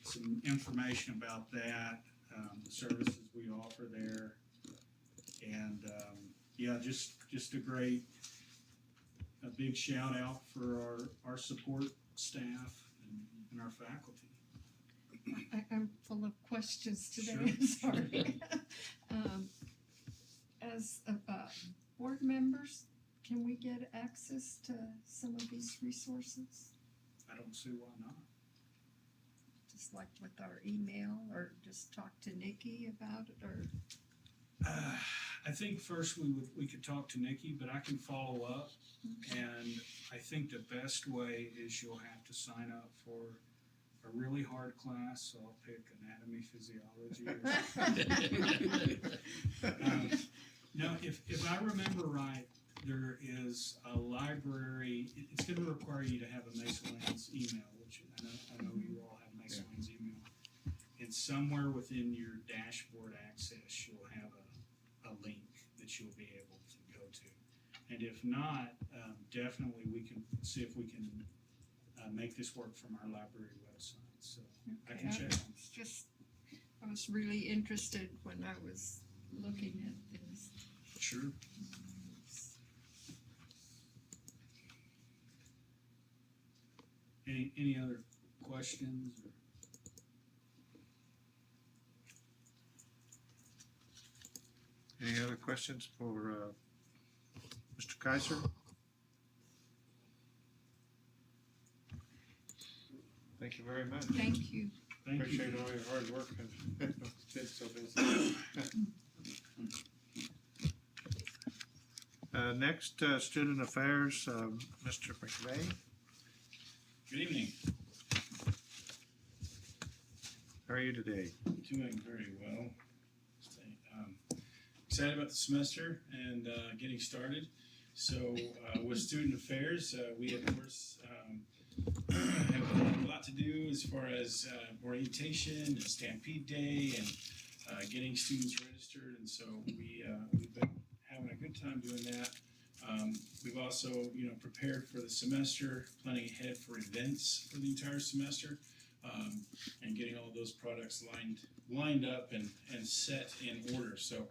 some information about that, the services we offer there, and yeah, just a big shout out for our support staff and our faculty. I'm full of questions today, sorry. As board members, can we get access to some of these resources? I don't see why not. Just like with our email, or just talk to Nikki about it, or? I think first we could talk to Nikki, but I can follow up. And I think the best way is you'll have to sign up for a really hard class, so I'll pick anatomy, physiology. No, if I remember right, there is a library, it's gonna require you to have a Mesalands email, which I know you all have Mesalands email. And somewhere within your dashboard access, you'll have a link that you'll be able to go to. And if not, definitely we can see if we can make this work from our library website, so I can check. I was really interested when I was looking at this. Sure. Any other questions? Any other questions for Mr. Kaiser? Thank you very much. Thank you. Thank you. Appreciate all your hard work and been so busy. Next, Student Affairs, Mr. McVeigh. Good evening. How are you today? Doing very well. Excited about the semester and getting started. So with Student Affairs, we of course have a lot to do as far as orientation and Stampede Day and getting students registered. And so we've been having a good time doing that. We've also, prepared for the semester, planning ahead for events for the entire semester, and getting all those products lined up and set in order. So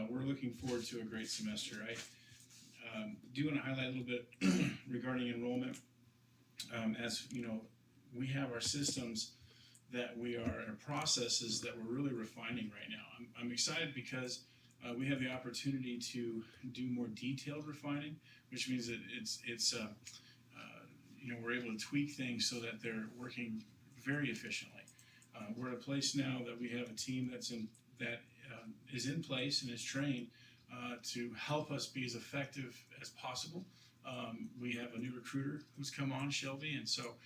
we're looking forward to a great semester. I do want to highlight a little bit regarding enrollment. As you know, we have our systems that we are, and processes that we're really refining right now. I'm excited because we have the opportunity to do more detailed refining, which means that we're able to tweak things so that they're working very efficiently. We're at a place now that we have a team that is in place and is trained to help us be as effective as possible. We have a new recruiter who's come on, Shelby, and so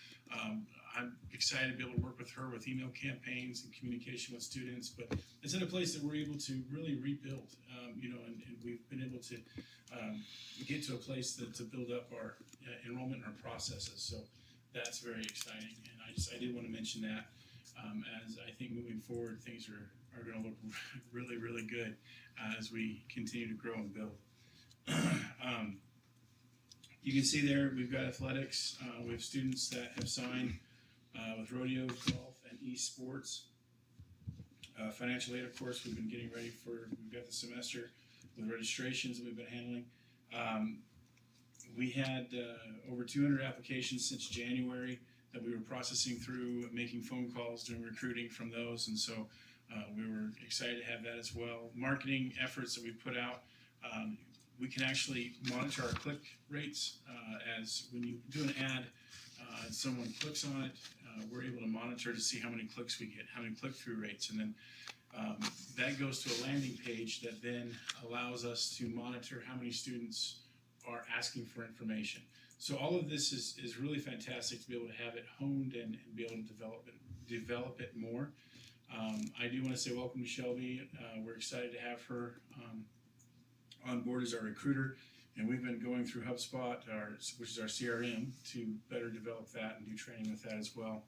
I'm excited to be able to work with her with email campaigns and communication with students. But it's in a place that we're able to really rebuild, and we've been able to get to a place to build up our enrollment and our processes. So that's very exciting, and I did want to mention that as I think moving forward things are going to look really, really good as we continue to grow and build. You can see there we've got athletics. We have students that have signed with rodeo, golf, and esports. Financial aid, of course, we've been getting ready for, we've got the semester with registrations that we've been handling. We had over 200 applications since January that we were processing through, making phone calls, doing recruiting from those, and so we were excited to have that as well. Marketing efforts that we put out, we can actually monitor our click rates as when you do an ad, someone clicks on it, we're able to monitor to see how many clicks we get, how many click-through rates, and then that goes to a landing page that then allows us to monitor how many students are asking for information. So all of this is really fantastic to be able to have it honed and be able to develop it more. I do want to say welcome to Shelby. We're excited to have her on board as our recruiter, and we've been going through HubSpot, which is our CRM, to better develop that and do training with that as well.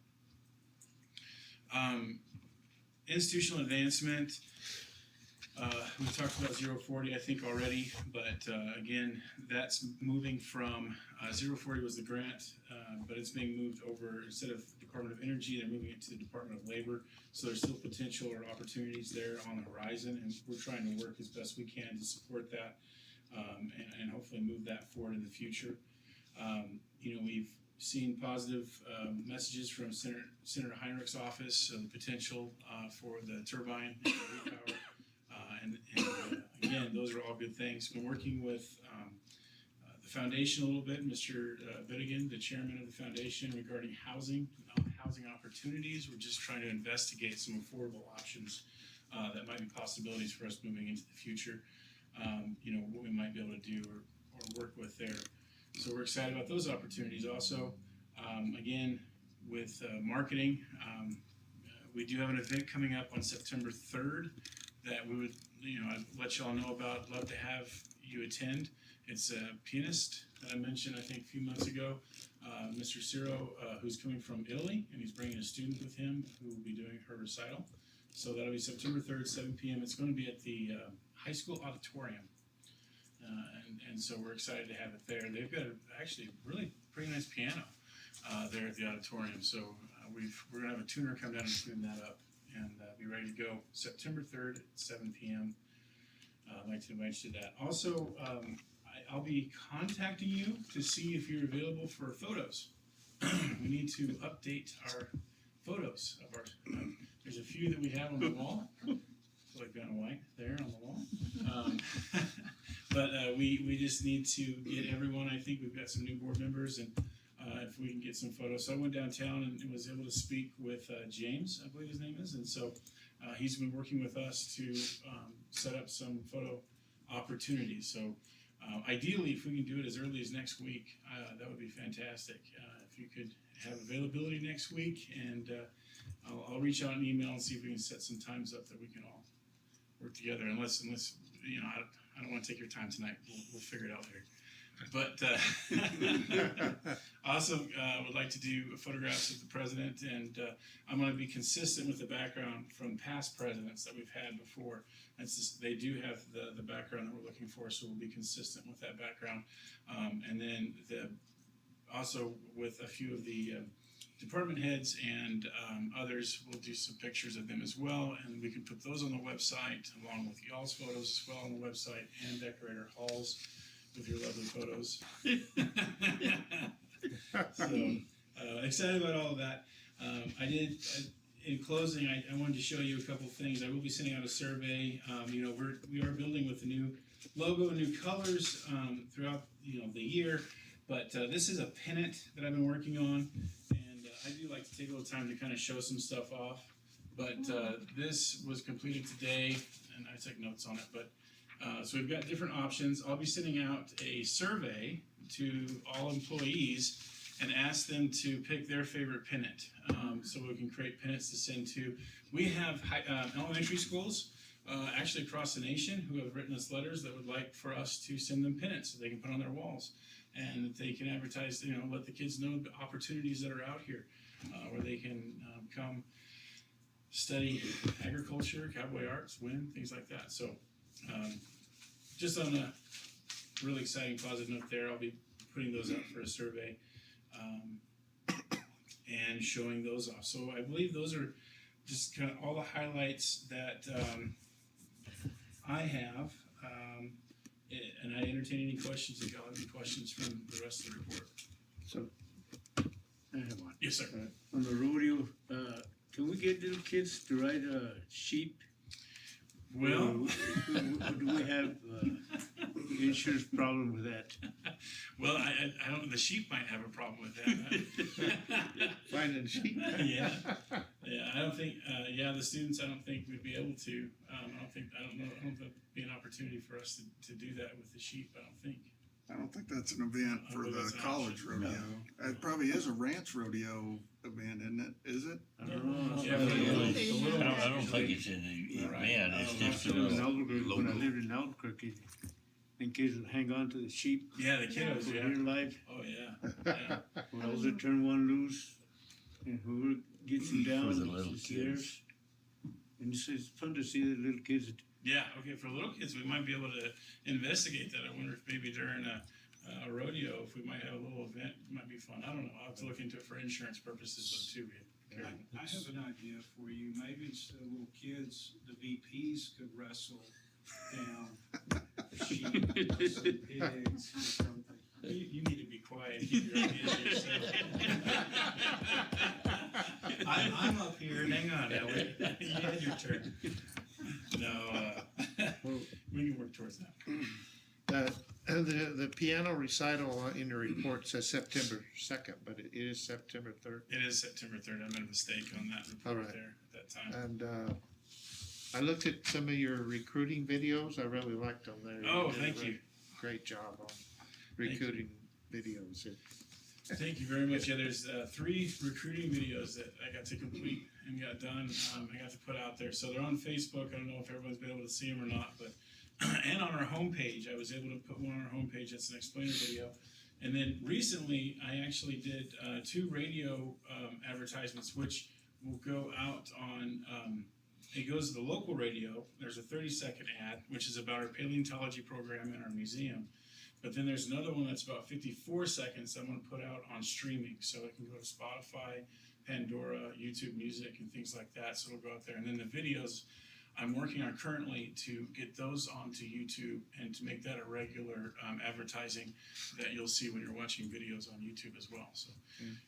Institutional advancement, we've talked about 040 I think already, but again, that's moving from 040 was the grant, but it's being moved over, instead of Department of Energy, they're moving it to the Department of Labor. So there's still potential or opportunities there on the horizon, and we're trying to work as best we can to support that and hopefully move that forward in the future. We've seen positive messages from Senator Heinrich's office of the potential for the turbine and the repower. Again, those are all good things. Been working with the foundation a little bit, Mr. Bittigan, the chairman of the foundation, regarding housing opportunities. We're just trying to investigate some affordable options that might be possibilities for us moving into the future. What we might be able to do or work with there. So we're excited about those opportunities also. Again, with marketing, we do have an event coming up on September 3rd that we would, I'd let y'all know about. Love to have you attend. It's a pianist that I mentioned, I think, a few months ago, Mr. Ciro, who's coming from Italy, and he's bringing a student with him who will be doing her recital. So that'll be September 3rd, 7 p.m. It's going to be at the high school auditorium. And so we're excited to have it there. They've got actually a really pretty nice piano there at the auditorium. So we're going to have a tuner come down and tune that up and be ready to go September 3rd at 7 p.m. I'd like to invite you to that. Also, I'll be contacting you to see if you're available for photos. We need to update our photos of our. There's a few that we have on the wall. It's like kind of white there on the wall. But we just need to get everyone. I think we've got some new board members, and if we can get some photos. So I went downtown and was able to speak with James, I believe his name is, and so he's been working with us to set up some photo opportunities. So ideally, if we can do it as early as next week, that would be fantastic. If you could have availability next week, and I'll reach out an email and see if we can set some times up that we can all work together. Unless I don't want to take your time tonight. We'll figure it out later. But also would like to do photographs of the president, and I'm going to be consistent with the background from past presidents that we've had before. They do have the background that we're looking for, so we'll be consistent with that background. And then also with a few of the department heads and others, we'll do some pictures of them as well, and we can put those on the website along with y'all's photos as well on the website, and decorate our halls with your lovely photos. So excited about all of that. In closing, I wanted to show you a couple things. I will be sending out a survey. We are building with the new logo and new colors throughout the year, but this is a pennant that I've been working on, and I do like to take a little time to kind of show some stuff off. But this was completed today, and I took notes on it. But so we've got different options. I'll be sending out a survey to all employees and ask them to pick their favorite pennant, so we can create pennants to send to. We have elementary schools actually across the nation who have written us letters that would like for us to send them pennants so they can put on their walls, and that they can advertise, let the kids know the opportunities that are out here, where they can come study agriculture, cowboy arts, wind, things like that. So just on a really exciting positive note there, I'll be putting those out for a survey and showing those off. So I believe those are just kind of all the highlights that I have. And I entertain any questions if y'all have any questions from the rest of the report. I have one. Yes, sir. On the rodeo, can we get little kids to ride sheep? Well, Or do we have insurance problem with that? well, I don't. The sheep might have a problem with that. Finding sheep. Yeah. Yeah, I don't think. Yeah, the students. I don't think we'd be able to. I don't know. I don't think it'd be an opportunity for us to do that with the sheep. I don't think. I don't think that's an event I for believe the it's an college option. rodeo. It probably is a ranch rodeo event, isn't it? Is it? I don't know. Yeah, I don't think it's in the event, it's just a In little Albuquerque, when I local. lived in Albuquerque, and kids would hang on to the sheep Yeah, the kiddos. for Yeah. dear life. Oh yeah. Yeah. When those that turn one loose, and whoever gets them down, For the little it's kids. theirs. And it's fun to see the little kids. Yeah, okay, for little kids, we might be able to investigate that. I wonder if maybe during a rodeo, if we might have a little event, it might be fun. I don't know, I'll have to look into it for insurance purposes, though, too. I have an idea for you. Maybe instead of little kids, the VPs could wrestle down sheep or some pigs or something. You need to be quiet. Keep your ideas to yourself. I'm up here. Hang on now. You had your turn. No, we can work towards that. The piano recital in your report says September 2nd, but it is September 3rd. It is September 3rd. I made a mistake on that All report right. there at that time. And I looked at some of your recruiting videos. I really liked them. Oh, did a thank really you. Great job on Thank you. recruiting videos. Thank you very much. Yeah, there's 3 recruiting videos that I got to complete and got done. I got to put out there. So they're on Facebook. I don't know if everyone's been able to see them or not, but and on our homepage, I was able to put one on our homepage. That's an explainer video. And then recently, I actually did 2 radio advertisements, which will go out on. It goes to the local radio. There's a 30-second ad, which is about our paleontology program in our museum. But then there's another one that's about 54 seconds that I'm going to put out on streaming. So it can go to Spotify, Pandora, YouTube Music, and things like that. So it'll go out there. And then the videos I'm working on currently to get those onto YouTube and to make that a regular advertising that you'll see when you're watching videos on YouTube as well. So,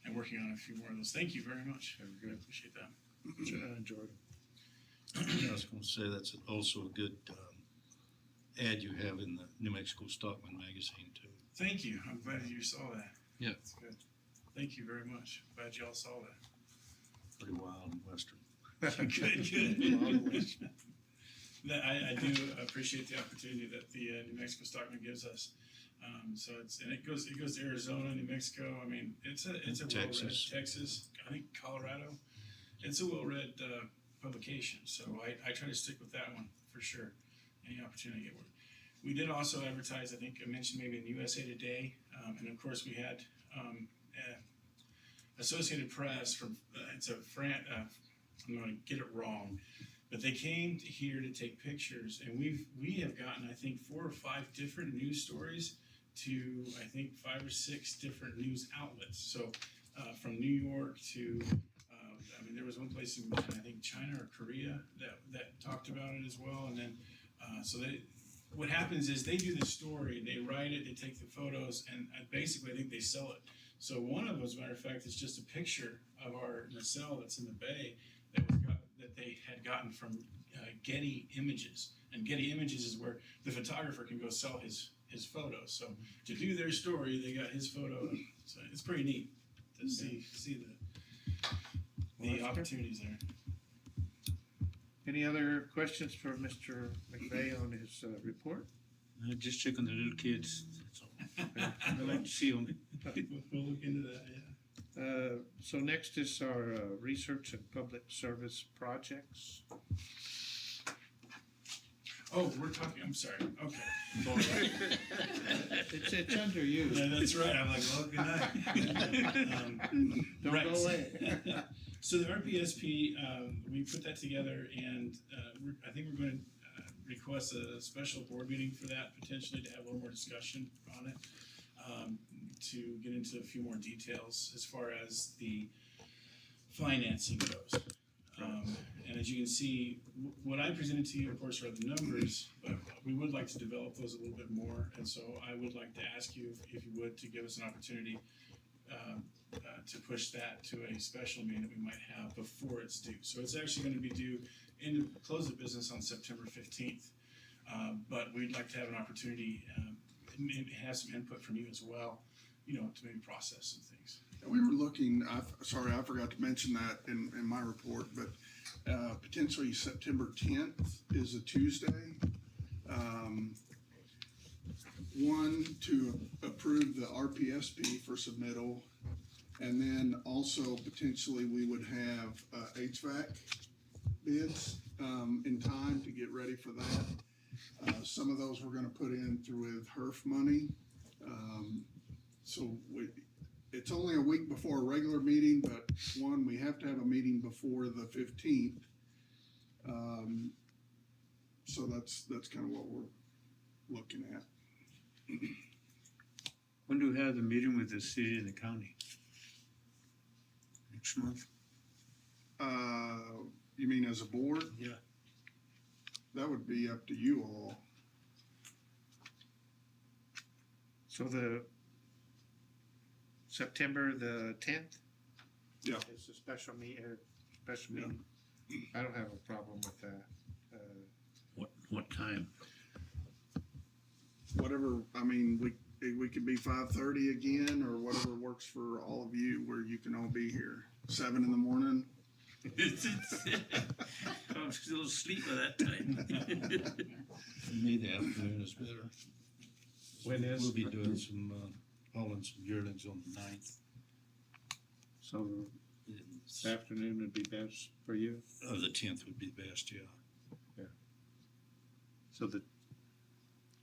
and working on a few more of those. Thank you very much. I appreciate that. Jordan. I was gonna say that's also a good ad you have in the New Mexico Stockman magazine too. Thank you. I'm glad you saw that. Yeah. That's good. Thank you very much. Glad y'all saw that. Pretty wild and western. Good. That I do appreciate the opportunity that the New Mexico Stockman gives us. So it goes to Arizona, New Mexico. I mean, it's a well-read Texas. I think Colorado. It's a well-read publication. So I try to stick with that one for sure. Any opportunity to get work. We did also advertise. I think I mentioned maybe in USA Today, and of course we had Associated Press from. It's a I'm going to get it wrong, but they came here to take pictures, and we have gotten I think 4 or 5 different news stories to I think 5 or 6 different news outlets. So from New York to I mean there was one place in I think China or Korea that talked about it as well, and then so what happens is they do the story, they write it, they take the photos, and basically I think they sell it. So one of them, as a matter of fact, is just a picture of our nacelle that's in the bay that they had gotten from Getty Images. And Getty Images is where the photographer can go sell his photos. So to do their story, they got his photo. So it's pretty neat to see the opportunities there. Any other questions for Mr. McVeigh on his report? Just check on the little kids. That's all. I like to see them. We'll look into that, yeah. So next is our research and public service projects. Oh, we're talking, I'm sorry, okay. It's under you. Yeah, that's right, I'm like, well, good night. Don't right. go away. So the RPSP, we put that together, and I think we're going to request a special board meeting for that, potentially to have a little more discussion on it, to get into a few more details as far as the financing goes. And as you can see, what I presented to you, of course, are the numbers, but we would like to develop those a little bit more. And so I would like to ask you, if you would, to give us an opportunity to push that to a special meeting that we might have before it's due. So it's actually going to be due in close of business on September 15th. But we'd like to have an opportunity and have some input from you as well, you know, to maybe process some things. We were looking, sorry, I forgot to mention that in my report, but potentially September 10th is a Tuesday. One, to approve the RPSP for submittal, and then also potentially we would have HVAC bids in time to get ready for that. Some of those we're gonna put in through with HERF money. It's only a week before a regular meeting, but one, we have to have a meeting before the 15th. So that's kind of what we're looking at. When do we have the meeting with the city and the county? Next month? You mean as a board? Yeah. That would be up to you all. So the September the 10th? Yeah. It's a special meeting. I don't have a problem with that. What time? Whatever, I mean, we could be 5:30 again, or whatever works for all of you, where you can all be here. 7 in the morning. I'm still asleep by that time. For me, the afternoon is better. When is? We'll be doing some, hauling some yearlings on the 9th. So this afternoon would be best for you? The 10th would be best, yeah. So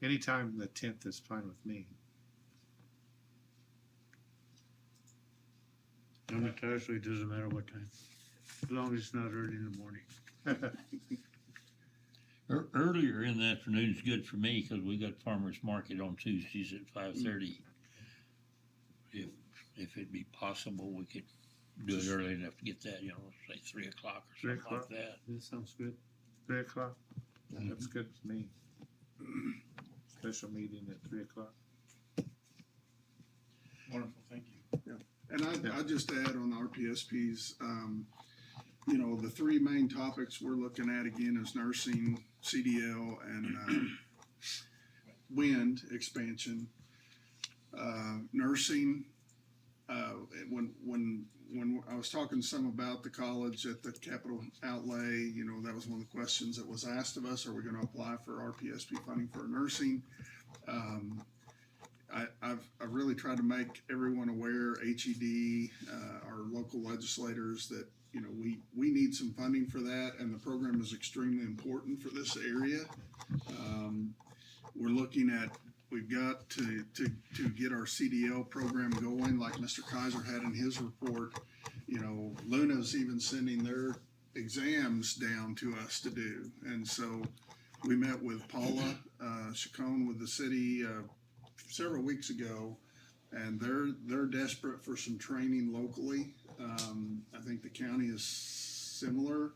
anytime the 10th is fine with me. On a Thursday, it doesn't matter what time, as long as it's not early in the morning. Earlier in the afternoon is good for me, because we got farmer's market on Tuesdays at 5:30. If it'd be possible, we could do it early enough to get that, you know, say 3 o'clock or 3 something like o'clock. that. That sounds good. 3 o'clock? That's good with me. Special meeting at 3 o'clock. Wonderful, thank you. And I just add on the RPSPs, you know, the three main topics we're looking at again is nursing, CDL, and wind expansion. Nursing, when I was talking some about the college at the capital outlay, you know, that was one of the questions that was asked of us. Are we going to apply for RPSP funding for nursing? I've really tried to make everyone aware, HED, our local legislators, that, you know, we need some funding for that, and the program is extremely important for this area. We're looking at, we've got to get our CDL program going, like Mr. Kaiser had in his report. You know, Luna's even sending their exams down to us to do. And so we met with Paula Chacon with the city several weeks ago, and they're desperate for some training locally. I think the county is similar,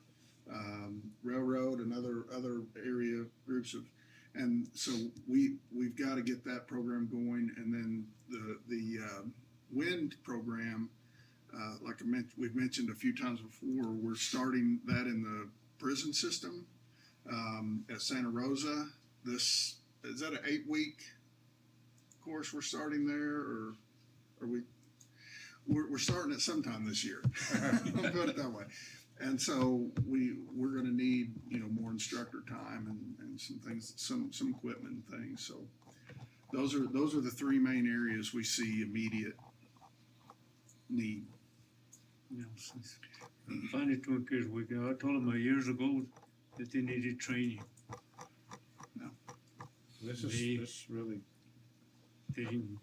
railroad and other area groups of, and so we've got to get that program going. And then the wind program, like we've mentioned a few times before, we're starting that in the prison system at Santa Rosa. Is that an 8-week course we're starting there, or are we? We're starting it sometime this year. I'll put it that way. And so we're going to need, you know, more instructor time and some things, some equipment and things. So those are the three main areas we see immediate need. Yeah, finally, 2 kids working. I told them years ago that they needed training. This is really They didn't.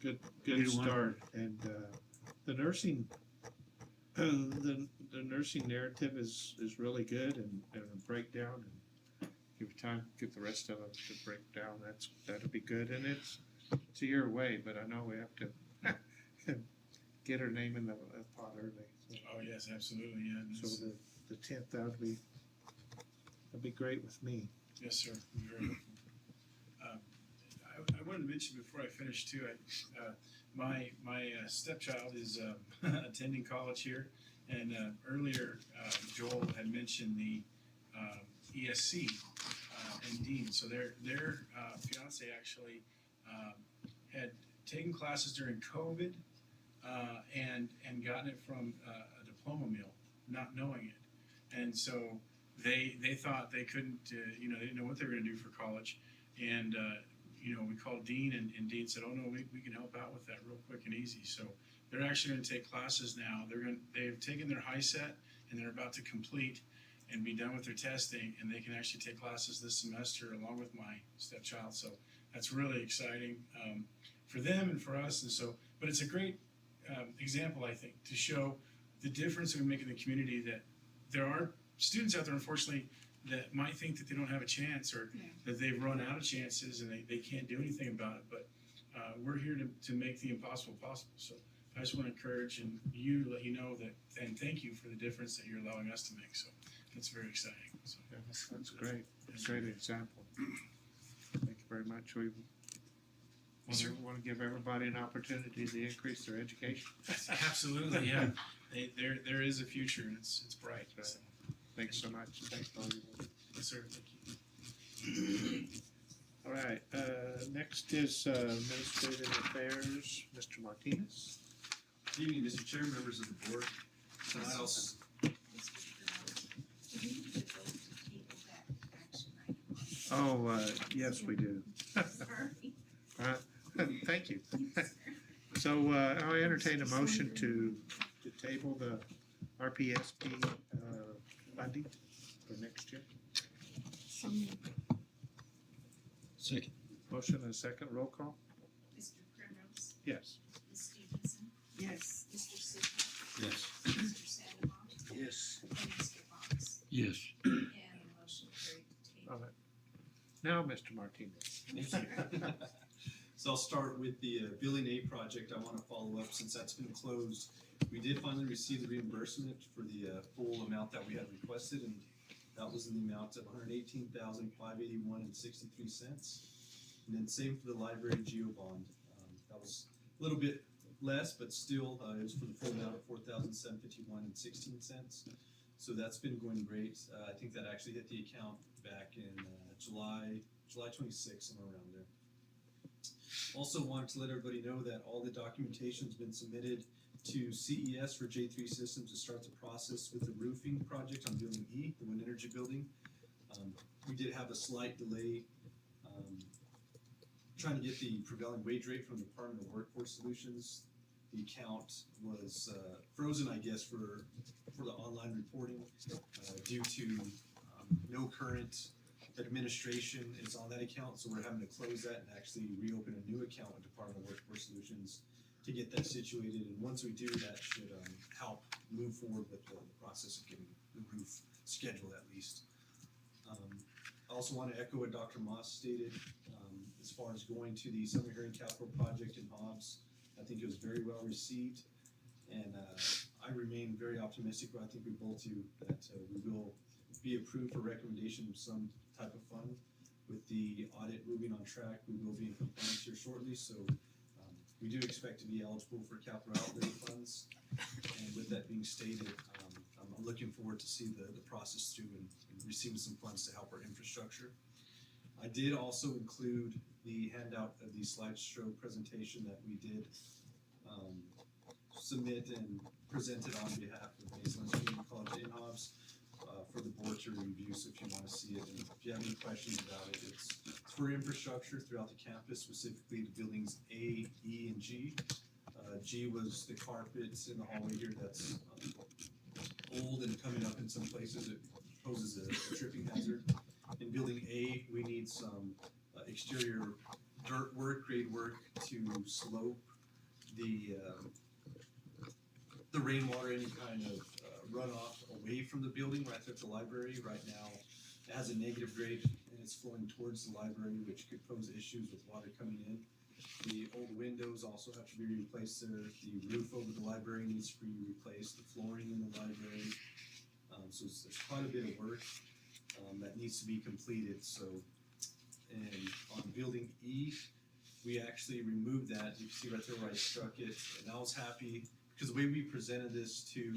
good Either one. start. And the nursing, the nursing narrative is really good, and a breakdown, and give time, give the rest of it to break down. That'll be good, and it's a year away, but I know we have to get her name in the pot early. So, Oh, yes, absolutely, yeah. so the 10th, that'd be great with me. Yes, sir. Very helpful. I wanted to mention before I finish too, my stepchild is attending college here, and earlier Joel had mentioned the ESC and Dean. So their fiance actually had taken classes during COVID and gotten it from a diploma mill, not knowing it, and so they thought they couldn't, they didn't know what they were going to do for college, and we called Dean, and Dean said, "Oh no, we can help out with that real quick and easy." So they're actually going to take classes now. They've taken their high set, and they're about to complete and be done with their testing, and they can actually take classes this semester along with my stepchild. So that's really exciting for them and for us. And so, but it's a great example, I think, to show the difference we make in the community, that there are students out there, unfortunately, that might think that they don't have a chance, or that they've run out of chances and they can't do anything about it. But we're here to make the impossible possible. So I just want to encourage and let you know that, and thank you for the difference that you're allowing us to make. So that's very exciting. So Yeah, that's great. That's a great example. Thank you very much. We want to give everybody an opportunity to increase their education. absolutely, yeah. There is a future, and it's bright. Right. So, Thanks so much. Thanks for all your work. yes, sir. Thank you. All right, next is Administrative Affairs, Mr. Martinez. Good evening, Mr. Chair, members of the board. Tonight I'll Mr. Do we need to vote to table that action item? Oh, yes, we do. Sorry. Thank you. Yes, sir. So I'll entertain a motion to table the RPSP funding for next year. So moved. Second. Motion and a second, roll call? Mr. Primrose, Yes. Ms. Stevenson, Yes. Mr. Sidwell, Yes. Mr. Sandoval, Yes. and Mr. Fox. Yes. And the motion carried to All table. right. Now, Mr. Martinez. So I'll start with the Billing Aid project. I want to follow up since that's been closed. We did finally receive the reimbursement for the full amount that we had requested, and that was in the amount of $118,581.63. And then same for the library geo bond. That was a little bit less, but still it was for the full amount of $4,751.16. So that's been going great. I think that actually hit the account back in July 26th, somewhere around there. Also wanted to let everybody know that all the documentation's been submitted to CES for J3 Systems to start the process with the roofing project on Building E, the wind energy building. We did have a slight delay trying to get the prevailing wage rate from the Department of Workforce Solutions. The account was frozen, I guess, for the online reporting due to no current administration is on that account, so we're having to close that and actually reopen a new account with Department of Workforce Solutions to get that situated. And once we do, that should help move forward with the process of getting the roof scheduled at least. I also want to echo what Dr. Moss stated as far as going to the Summer Hearing Capital Project in Hobbs. I think it was very well received, and I remain very optimistic, but I think we both do, that we will be approved for recommendation of some type of fund. With the audit moving on track, we will be in compliance here shortly, so we do expect to be eligible for capital outlay funds. And with that being stated, I'm looking forward to see the process through and receiving some funds to help our infrastructure. I did also include the handout of the slideshow presentation that we did submit and presented on behalf of Mesalands Community College in Hobbs for the board to review. So if you want to see it, and if you have any questions about it, it's for infrastructure throughout the campus, specifically the buildings A, E, and G. G was the carpets in the hallway here that's old and coming up in some places. It poses a tripping hazard. In building A, we need some exterior dirt work, grade work to slope the rainwater, any kind of runoff away from the building right there at the library. Right now, it has a negative grade and it's flowing towards the library, which could pose issues with water coming in. The old windows also have to be replaced there. The roof over the library needs to be replaced. The flooring in the library. So there's quite a bit of work, that needs to be completed, so. And on building E, we actually removed that, you can see right there where I struck it, and I was happy, because the way we presented this to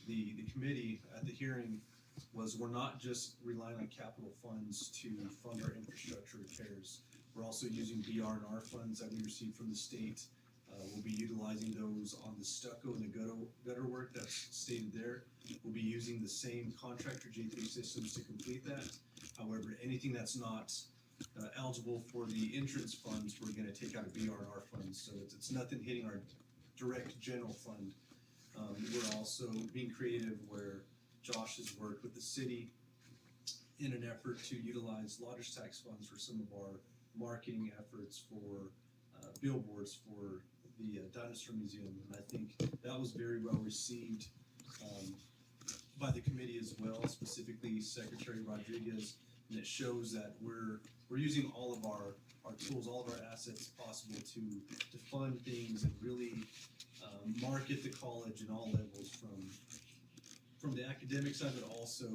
the committee at the hearing was we're not just relying on capital funds to fund our infrastructure repairs. We're also using BR&R funds that we received from the state. We'll be utilizing those on the stucco and the gutter work that's stated there. We'll be using the same contractor J3 Systems to complete that. However, anything that's not eligible for the entrance funds, we're gonna take out of BR&R funds, so it's nothing hitting our direct general fund. We're also being creative where Josh has worked with the city in an effort to utilize lodgers tax funds for some of our marketing efforts for billboards for the Dinosaur Museum, and I think that was very well received by the committee as well, specifically Secretary Rodriguez, and it shows that we're using all of our tools, all of our assets possible to fund things and really market the college in all levels, from the academic side, but also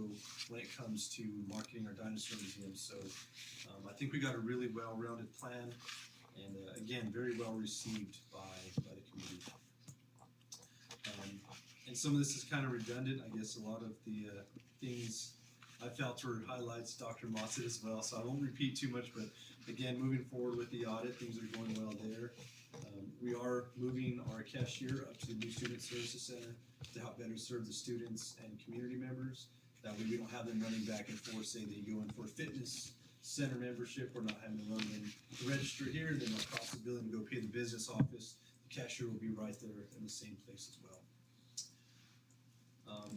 when it comes to marketing our dinosaur museum. So I think we got a really well-rounded plan, and again, very well received by the community. And some of this is kind of redundant. I guess a lot of the things I felt were highlights Dr. Moss did as well, so I won't repeat too much, but again, moving forward with the audit, things are going well there. We are moving our cashier up to the new Student Services Center to help better serve the students and community members. That way we don't have them running back and forth, say they go in for a fitness center membership, we're not having to run them to register here, and then across the building to go pay the business office. The cashier will be right there in the same place as well.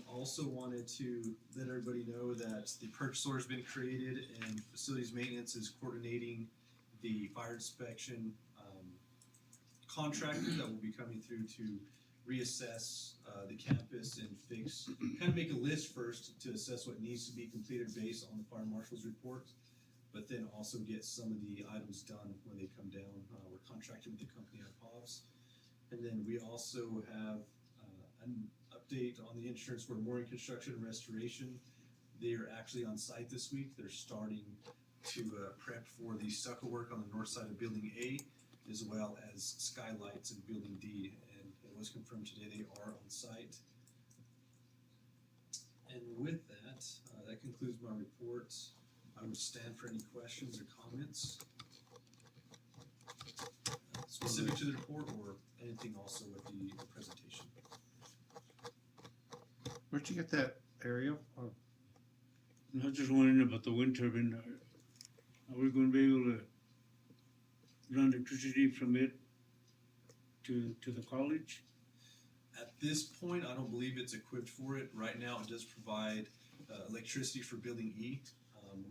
Also wanted to let everybody know that the purchase order has been created and facilities maintenance is coordinating the fire inspection contractor that will be coming through to reassess the campus and fix, kind of make a list first to assess what needs to be completed based on the fire marshal's report, but then also get some of the items done when they come down. We're contracted with the company at POVs. And then we also have an update on the insurance for mooring construction and restoration. They're actually on site this week. They're starting to prep for the stucco work on the north side of Building A, as well as skylights in Building D. And it was confirmed today they are on site. And with that, that concludes my report. I would stand for any questions or comments specific to the report or anything also with the presentation. Where'd you get that aerial? Oh, I was just wondering about the wind turbine. Are we gonna be able to run electricity from it to the college? At this point, I don't believe it's equipped for it. Right now, it does provide electricity for Building E.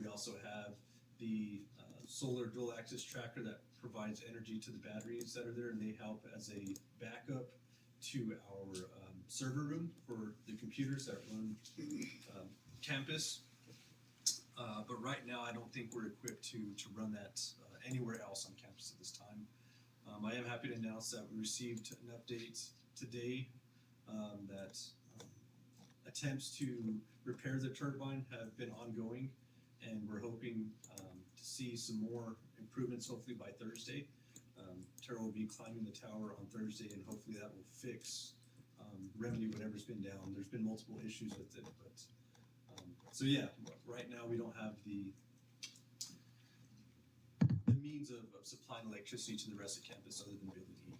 We also have the solar dual axis tracker that provides energy to the batteries that are there, and they help as a backup to our server room for the computers that run campus. But right now, I don't think we're equipped to run that anywhere else on campus at this time. I am happy to announce that we received an update today that attempts to repair the turbine have been ongoing, and we're hoping to see some more improvements hopefully by Thursday. Tara will be climbing the tower on Thursday, and hopefully that will fix, remedy whatever's been down. There's been multiple issues with it, but so yeah, right now we don't have the means of supplying electricity to the rest of campus other than Building E.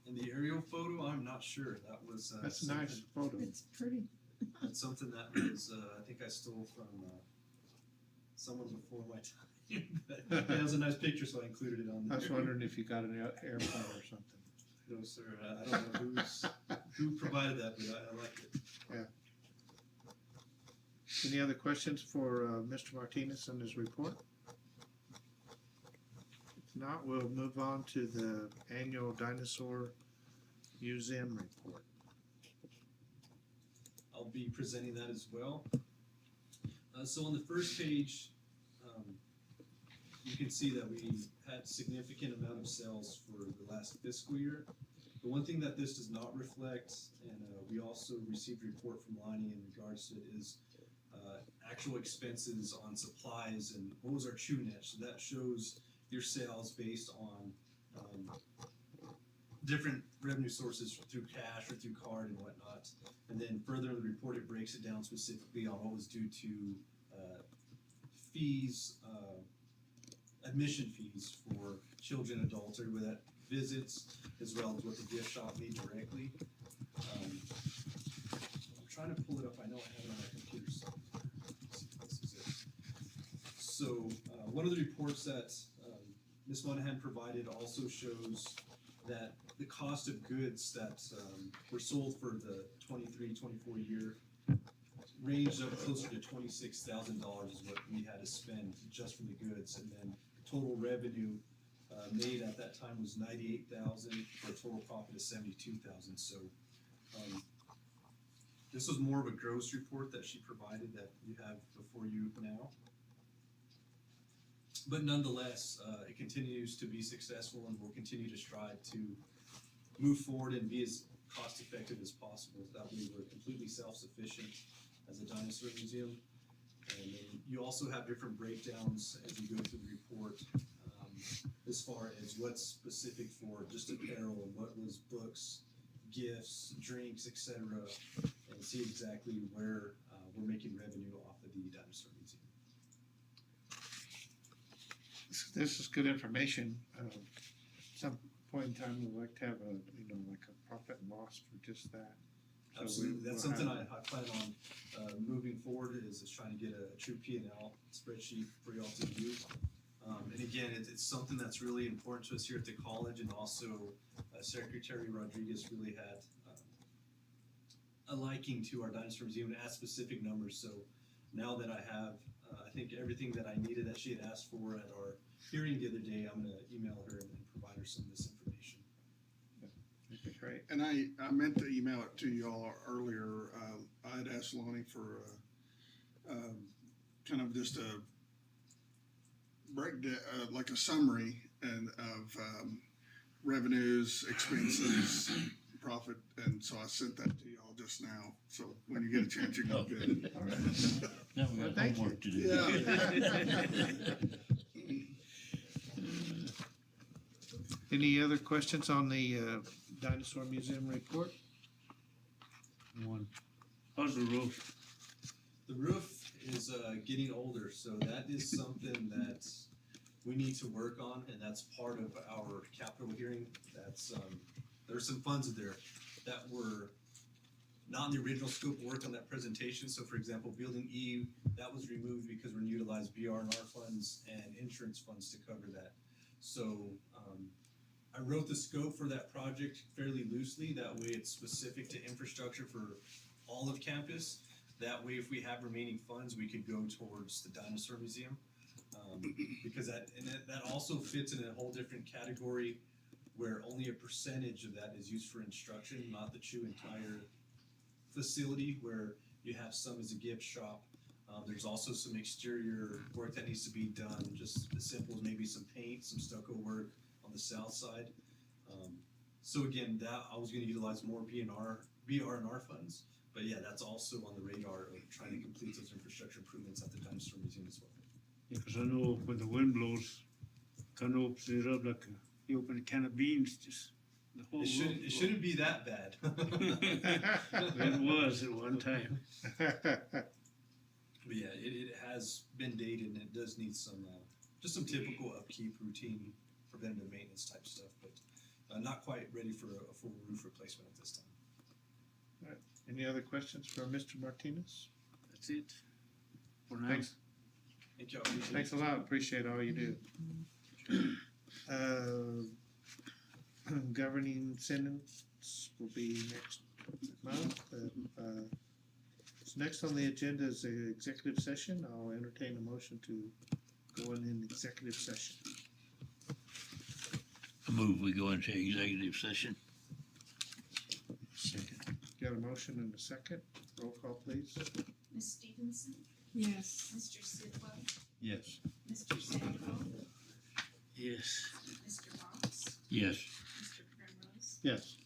And the aerial photo, I'm not sure. That was that's a nice photo. It's pretty. That's something that was I think I stole from someone before my time. But it was a nice picture, so I included it on I there. was wondering if you got an airplane or something. No, sir. I don't know who provided that, but I liked it. Any other questions for Mr. Martinez and his report? If not, we'll move on to the annual Dinosaur Museum report. I'll be presenting that as well. So on the first page, you can see that we had significant amount of sales for the last fiscal year. The one thing that this does not reflect, and we also received a report from Lonnie in regards to it, is actual expenses on supplies and what was our chew net. So that shows your sales based on different revenue sources through cash or through card and whatnot. And then further in the report, it breaks it down specifically on what was due to fees, admission fees for children, adults, everybody that visits, as well as what the gift shop made directly. I'm trying to pull it up. I know I have it on my computer. So let's see if this is it. So one of the reports that Ms. Monahan provided also shows that the cost of goods that were sold for the 23-24 year ranged up closer to $26,000 is what we had to spend just for the goods, and then total revenue made at that time was $98,000 for a total profit of $72,000. So this was more of a gross report that she provided that you have before you now. But nonetheless, it continues to be successful, and we'll continue to strive to move forward and be as cost effective as possible. That way we're completely self-sufficient as a dinosaur museum. And then you also have different breakdowns as you go through the report, as far as what's specific for just apparel and what was books, gifts, drinks, etc., and see exactly where we're making revenue off of the dinosaur museum. This is good information. Some point in time, we'd like to have a, like a profit and loss for just that. So Absolutely, that's we'll something have- I plan on moving forward is trying to get a true P&L spreadsheet for y'all to view. And again, it's something that's really important to us here at the college, and also Secretary Rodriguez really had a liking to our dinosaur museum and asked specific numbers. So now that I have, I think everything that I needed that she had asked for at our hearing the other day, I'm gonna email her and provide her some of this information. Okay, great. And I meant to email it to y'all earlier. I had asked Lonnie for kind of just a breakdown, like a summary and of revenues, expenses, profit, and so I sent that to y'all just now. So when you get a chance, you can get it. All right. Now we Well, got thank homework to do. Yeah. Any other questions on the dinosaur museum report? One. How's the roof? The roof is getting older, so that is something that we need to work on, and that's part of our capital hearing. That's there's some funds in there that were not in the original scope of work on that presentation. So, for example, Building E, that was removed because we're going to utilize BR&R funds and insurance funds to cover that. So I wrote the scope for that project fairly loosely. That way it's specific to infrastructure for all of campus. That way, if we have remaining funds, we could go towards the dinosaur museum. Because that also fits in a whole different category where only a percentage of that is used for instruction, not the true entire facility, where you have some as a gift shop. There's also some exterior work that needs to be done, just as simple as maybe some paint, some stucco work on the south side. So again, that I was going to utilize more BR&R funds, but yeah, that's also on the radar of trying to complete those infrastructure improvements at the dinosaur museum as well. Yeah, 'cause I know when the wind blows, kind of opens it up like you open a can of beans, just the whole roof. It shouldn't be that bad. It was at one time. But yeah, it has been dated, and it does need some just some typical upkeep, routine, preventative maintenance type stuff, but not quite ready for a full roof replacement at this time. Any other questions for Mr. Martinez? That's it. For now. Thanks. Thank y'all. Appreciate Thanks a it. lot. Appreciate all you do. Governing sentence will be next month. So next on the agenda is the executive session. I'll entertain a motion to go in executive session. I move we go into executive session. Got a motion and a second. Roll call, please. Ms. Stevenson, Yes. Mr. Sidwell, Yes. Mr. Stanko, Yes. Mr. Box, Yes. Mr. Primrose, Yes.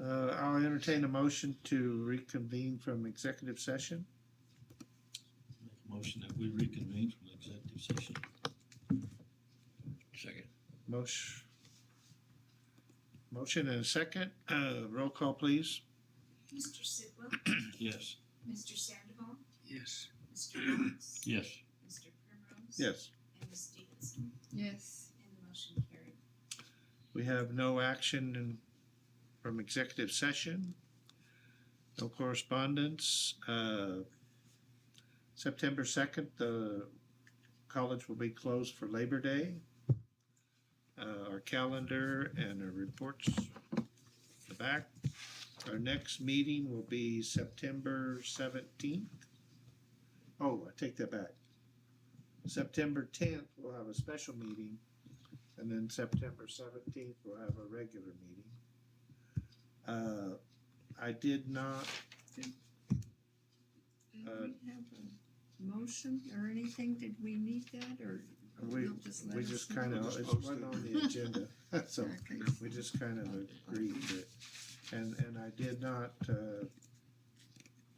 I'll entertain a motion to reconvene from executive session. Make a motion that we reconvene from executive session. Second. Motion and a second. Roll call, please. Mr. Sidwell, Yes. Mr. Sandoval, Yes. Mr. Knox, Yes. Mr. Primrose. Yes. And Ms. Stevenson, Yes. and the motion carried. We have no action from executive session. No correspondence. September 2nd, the college will be closed for Labor Day. Our calendar and our reports, the back. Our next meeting will be September 17th. Oh, I take that back. September 10th, we'll have a special meeting. And then September 17th, we'll have a regular meeting. I did not, Did we have a motion or anything? Did we need that or we you'll just let we us just know? kind of, Just it post wasn't it. on the agenda, so Okay. we just kind of agreed that. And I did not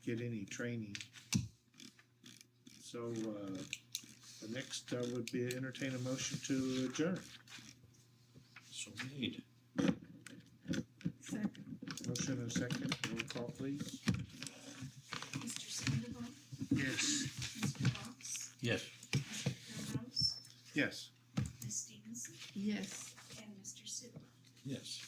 get any training. So the next would be entertain a motion to adjourn. So made. Second. Motion and a second, roll call please. Mr. Sandoval, Yes. Mr. Fox, Yes. Mr. Primrose, Yes. Ms. Stevenson, Yes. and Mr. Sidwell. Yes.